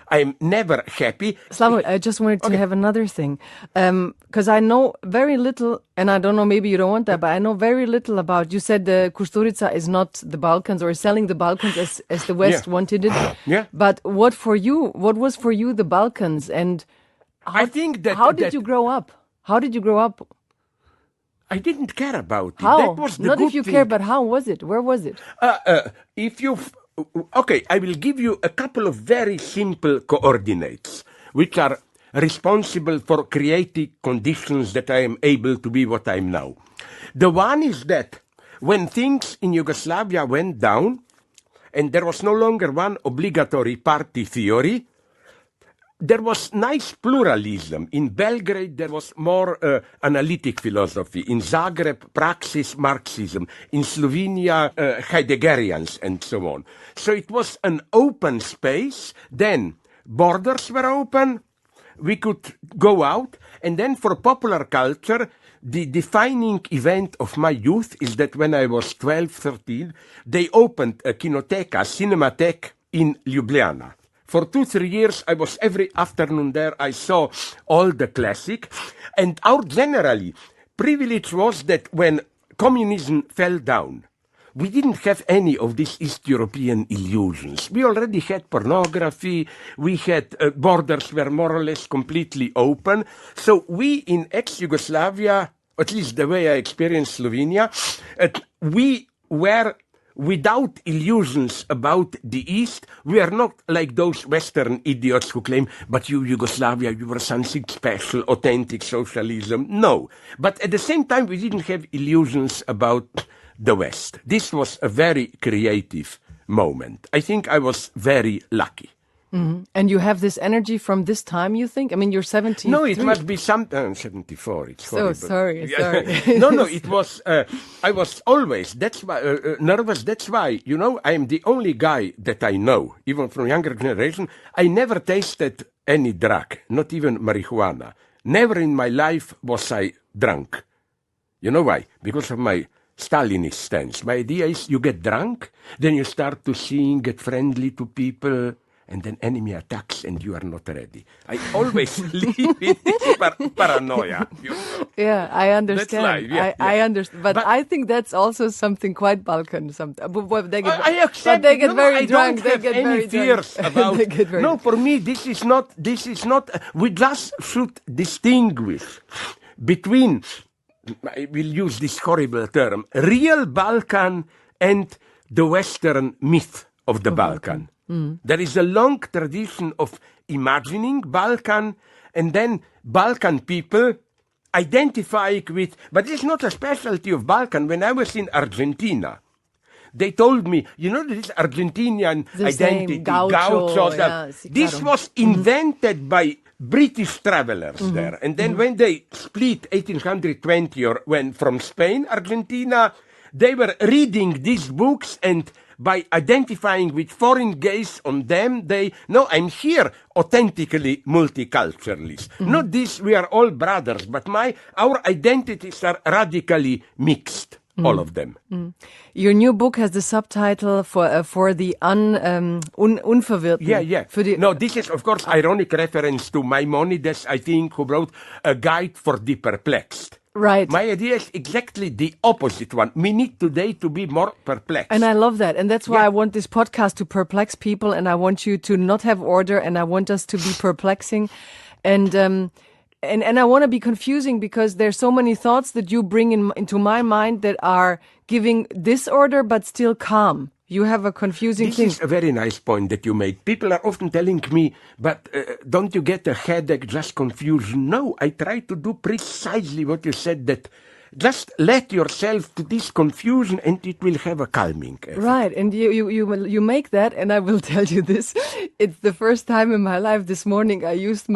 I'm never happy. Slavoj, I just wanted to have another thing. Because I know very little, and I don't know, maybe you don't want that, but I know very little about, you said the Kusturica is not the Balkans or selling the Balkans as the West wanted it. Yeah. But what was for you the Balkans? And I think that... How did you grow up? How did you grow up? I didn't care about it. How? That was the Not good if you thing. care, but how was it? Where was it? Okay, I will give you a couple of very simple coordinates, which are responsible for creating conditions that I am able to be what I am now. The one is that when things in Yugoslavia went down, and there was no longer one obligatory party theory, there was nice pluralism. In Belgrade, there was more analytic philosophy. In Zagreb, praxis, Marxism. In Slovenia, Heideggerians, and so on. So it was an open space. Then borders were open. We could go out. And then for popular culture, the defining event of my youth is that when I was 12, 13, they opened a Kinoteca, Cinematheque in Ljubljana. For 2-3 years, I was every afternoon there. I saw all the classic. And our generally privilege was that when communism fell down, we didn't have any of these East European illusions. We already had pornography. We had borders were more or less completely open. So we in ex-Yugoslavia, at least the way I experienced Slovenia, we were without illusions about the East. We are not like those Western idiots who claim, but you, Yugoslavia, you were something special, authentic socialism. No. But at the same time, we didn't have illusions about the West. This was a very creative moment. I think I was very lucky. Mm-hmm. And you have this energy from this time, you think? I mean, you're 73. No, it must be some 74. It's so horrible. sorry. No, it was. I was always. That's why nervous. That's why I am the only guy that I know, even from younger generation. I never tasted any drug, not even marijuana. Never in my life was I drunk. You know why? Because of my Stalinist stance. My idea is you get drunk, then you start to sing, get friendly to people, and then enemy attacks and you are not ready. I always live in this paranoia. Yeah, I understand. That's life. Yeah, I understand. But I think that's also something quite Balkan. I accept. They get very I drunk. don't have any fears about. No, for me, this is not. We just should distinguish between. I will use this horrible term: real Balkan and the Western myth of the Balkan. Mm. There is a long tradition of imagining Balkan, and then Balkan people identifying with, but it's not a specialty of Balkan. When I was in Argentina, they told me, this Argentinian identity, gaucho, this was invented by British travelers there. And then when they split 1820 or when from Spain, Argentina, they were reading these books and by identifying with foreign gaze on them, I'm here authentically multiculturalist. Not this, we are all brothers, but our identities are radically mixed, all of them. Your new book has the subtitle for the Unverwirrten. Yeah. No, this is, of course, ironic reference to Maimonides, I think, who wrote A Guide for the Perplexed. Right. My idea is exactly the opposite one. We need today to be more perplexed. And I love that. And that's why I want this podcast to perplex people. And I want you to not have order. And I want us to be perplexing. And I want to be confusing because there's so many thoughts that you bring into my mind that are giving disorder but still calm. You have a confusing thing. This is a very nice point that you make. People are often telling me, but don't you get a headache, just confusion? No, I try to do precisely what you said, that just let yourself to this confusion and it will have a calming effect. Right, and you make that, and I will tell you this. It's the first time in my life this morning I used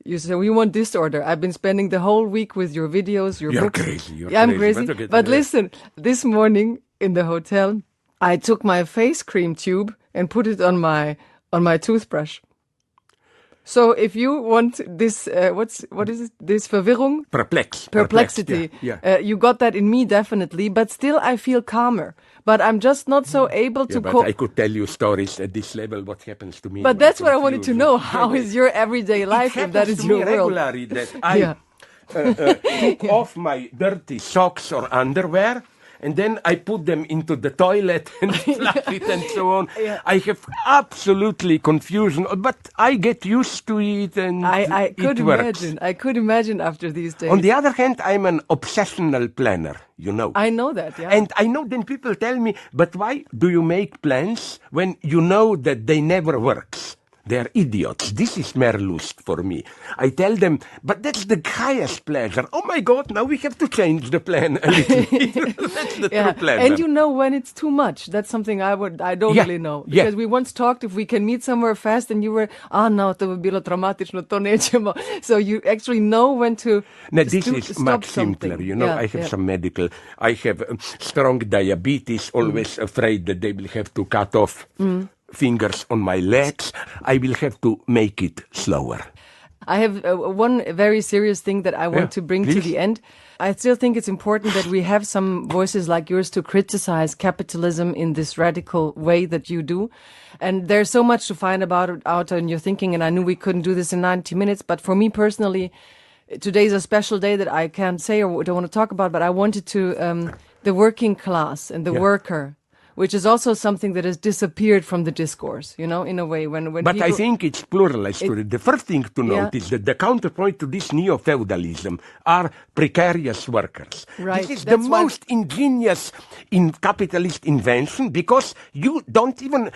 you said, we want disorder. I've been spending the whole week with your videos, your books. Crazy. I'm crazy. But listen, this morning, in the hotel, I took my face cream tube and put it on my toothbrush. So if you want this, what is it? This Verwirrung? Perplexity. Yeah. You got that in me, definitely. But still, I feel calmer. But I'm just not so able to cope. I could tell you stories at this level, what happens to me. But that's what I wanted to know. How is your everyday life if that is your world? Regularly that I took off my dirty socks or underwear, and then I put them into the toilet and flush it and so on. Yeah. I have absolutely confusion, but I get used to it and I could it works. imagine. I could imagine after these days. On the other hand, I'm an obsessional planner, you know. I know that, yeah. And I know then people tell me, but why do you make plans when you know that they never works? They're idiots. This is Merlust for me. I tell them, but that's the highest pleasure. Oh my God, now we have to change the plan a little bit. That's the true pleasure. And you know when it's too much. That's something I don't really know. Because we once talked if we can meet somewhere fast and you were, no, to bi bilo traumatično, to nećemo. So you actually know when to this is stop much something. simpler. You know, I have some medical, I have strong diabetes, always afraid that they will have to cut off fingers on my legs. I will have to make it slower. I have one very serious thing that I want to bring to the end. I still think it's important that we have some voices like yours to criticize capitalism in this radical way that you do. And there's so much to find out in your thinking, and I knew we couldn't do this in 90 minutes. But for me personally, today's a special day that I can't say or don't want to talk about, but I wanted to, the working class and the worker, which is also something that has disappeared from the discourse, you know, in a way. When but people, I think it's pluralist. The first thing to note is that the counterpoint to this neo-feudalism are precarious workers. Right. This is the most ingenious capitalist invention because you don't even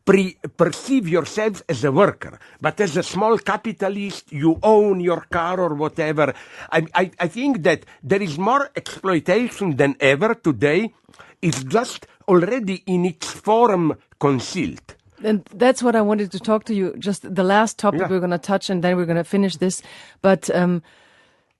perceive yourself as a worker, but as a small capitalist, you own your car or whatever. I think that there is more exploitation than ever today. It's just already in its form concealed. And that's what I wanted to talk to you. Just the last topic we're going to touch, and then we're going to finish this. But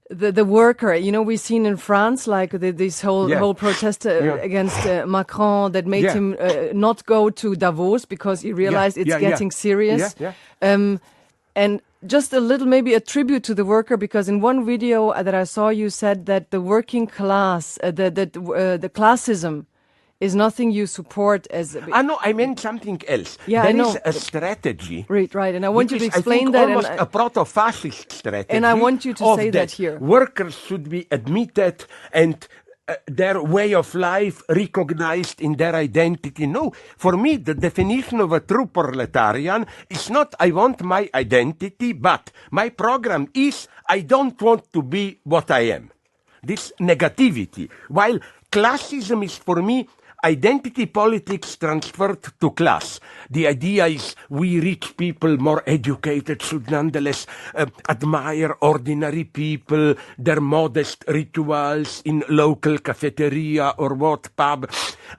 the worker, you know, we've seen in France, like this whole protest against Macron that made him not go to Davos because he realized it's getting serious. And just a little, maybe a tribute to the worker, because in one video that I saw, you said that the working class, the classism, is nothing you support as... no, I meant something else. Yeah, there I know. is a strategy. Right, and I want you to explain I think that. Almost a proto-fascist strategy. And I want you to say that here. Workers should be admitted and their way of life recognized in their identity. No, for me, the definition of a true proletarian is not I want my identity, but my program is I don't want to be what I am. This negativity. While classism is for me identity politics transferred to class. The idea is we rich people, more educated, should nonetheless admire ordinary people, their modest rituals in local cafeteria or what pub.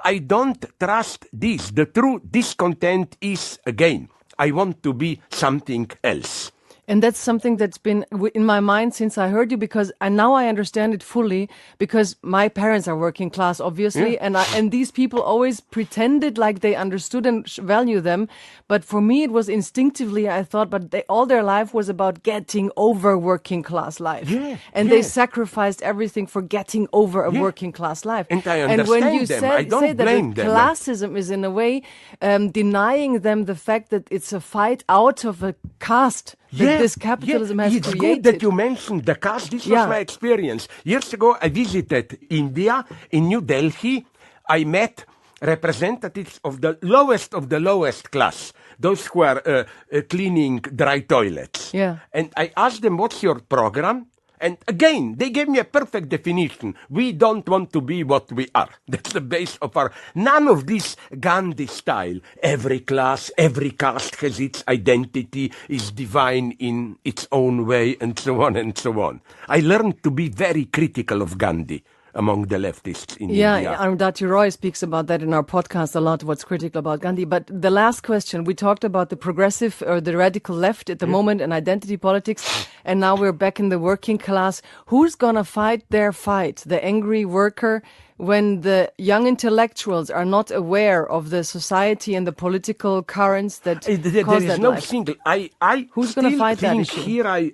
I don't trust this. The true discontent is, again, I want to be something else. And that's something that's been in my mind since I heard you, because now I understand it fully, because my parents are working class, obviously, and these people always pretended like they understood and value them. But for me, it was instinctively, I thought, but all their life was about getting over working class life. They sacrificed everything for getting over a working class life. And I understand when you them. say I don't blame that them. Classism is in a way denying them the fact that it's a fight out of a caste. This capitalism has it's created. Good that you mentioned the caste. This was my experience. Years ago, I visited India. In New Delhi, I met representatives of the lowest class, those who are cleaning dry toilets. And I asked them, what's your program? And again, they gave me a perfect definition. We don't want to be what we are. That's the base of our... None of this Gandhi style. Every class, every caste has its identity, is divine in its own way, and so on and so on. I learned to be very critical of Gandhi. among the leftists in India. Yeah, Arundhati Roy speaks about that in our podcast a lot, what's critical about Gandhi. But the last question, we talked about the progressive or the radical left at the moment and identity politics, and now we're back in the working class. Who's gonna fight their fight? The angry worker, when the young intellectuals are not aware of the society and the political currents that there cause is that no life? single. I Who's gonna still fight that think issue? here I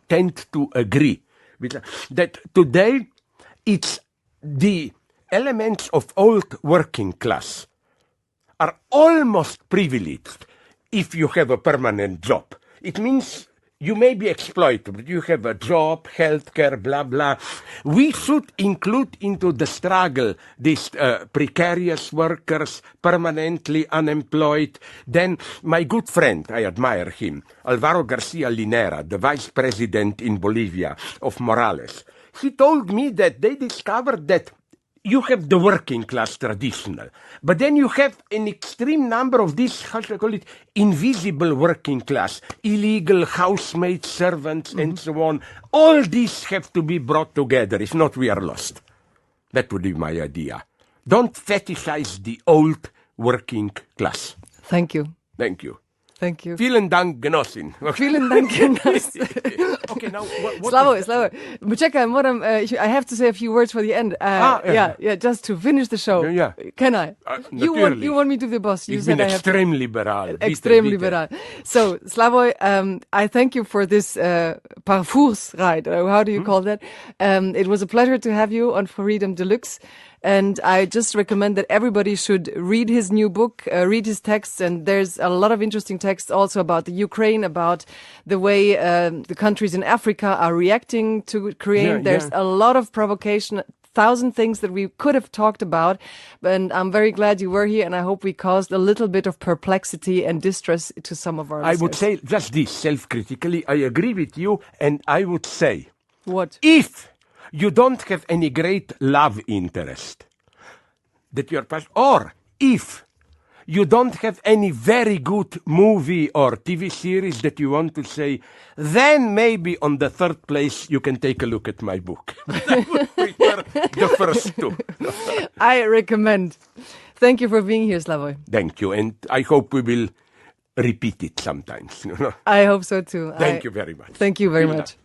tend to agree with that. Today, it's the elements of old working class are almost privileged if you have a permanent job. It means you may be exploitable. You have a job, healthcare, blah, blah. We should include into the struggle these precarious workers, permanently unemployed. Then my good friend, I admire him, Alvaro Garcia Linera, the vice president in Bolivia of Morales, he told me that they discovered that you have the working class traditional, but then you have an extreme number of these, how should I call it, invisible working class, illegal housemaid servants and so on. All these have to be brought together. If not, we are lost. That would be my idea. Don't fetishize the old working class. Thank you. Thank you. Thank you. Vielen Dank, Genossin. Vielen Dank, Genossin. Okay, now what Slavoj, Czekaj, moram, I have to say a few words for the end. Yeah, just to finish the show. Yeah. Can I? You want me to be the boss. You Ich said bin I have to. extrem liberal. Extrem Bitte. liberal. So, Slavoj, I thank you for this parcours ride. How do you call that? It was a pleasure to have you on Freedom Deluxe. And I just recommend that everybody should read his new book, read his texts. And there's a lot of interesting texts also about the Ukraine, about the way the countries in Africa are reacting to Ukraine. There's a lot of provocation, 1,000 things that we could have talked about. And I'm very glad you were here. And I hope we caused a little bit of perplexity and distress to some of our listeners. I would say just this, self-critically. I agree with you. And I would say, what? If you don't have any great love interest that you're passionate, or if you don't have any very good movie or TV series that you want to say, then maybe on the third place you can take a look at my book. I would prefer the first two. I recommend. Thank you for being here, Slavoj. Thank you, and I hope we will repeat it sometimes. I hope so too. Thank you very much. Thank you very much.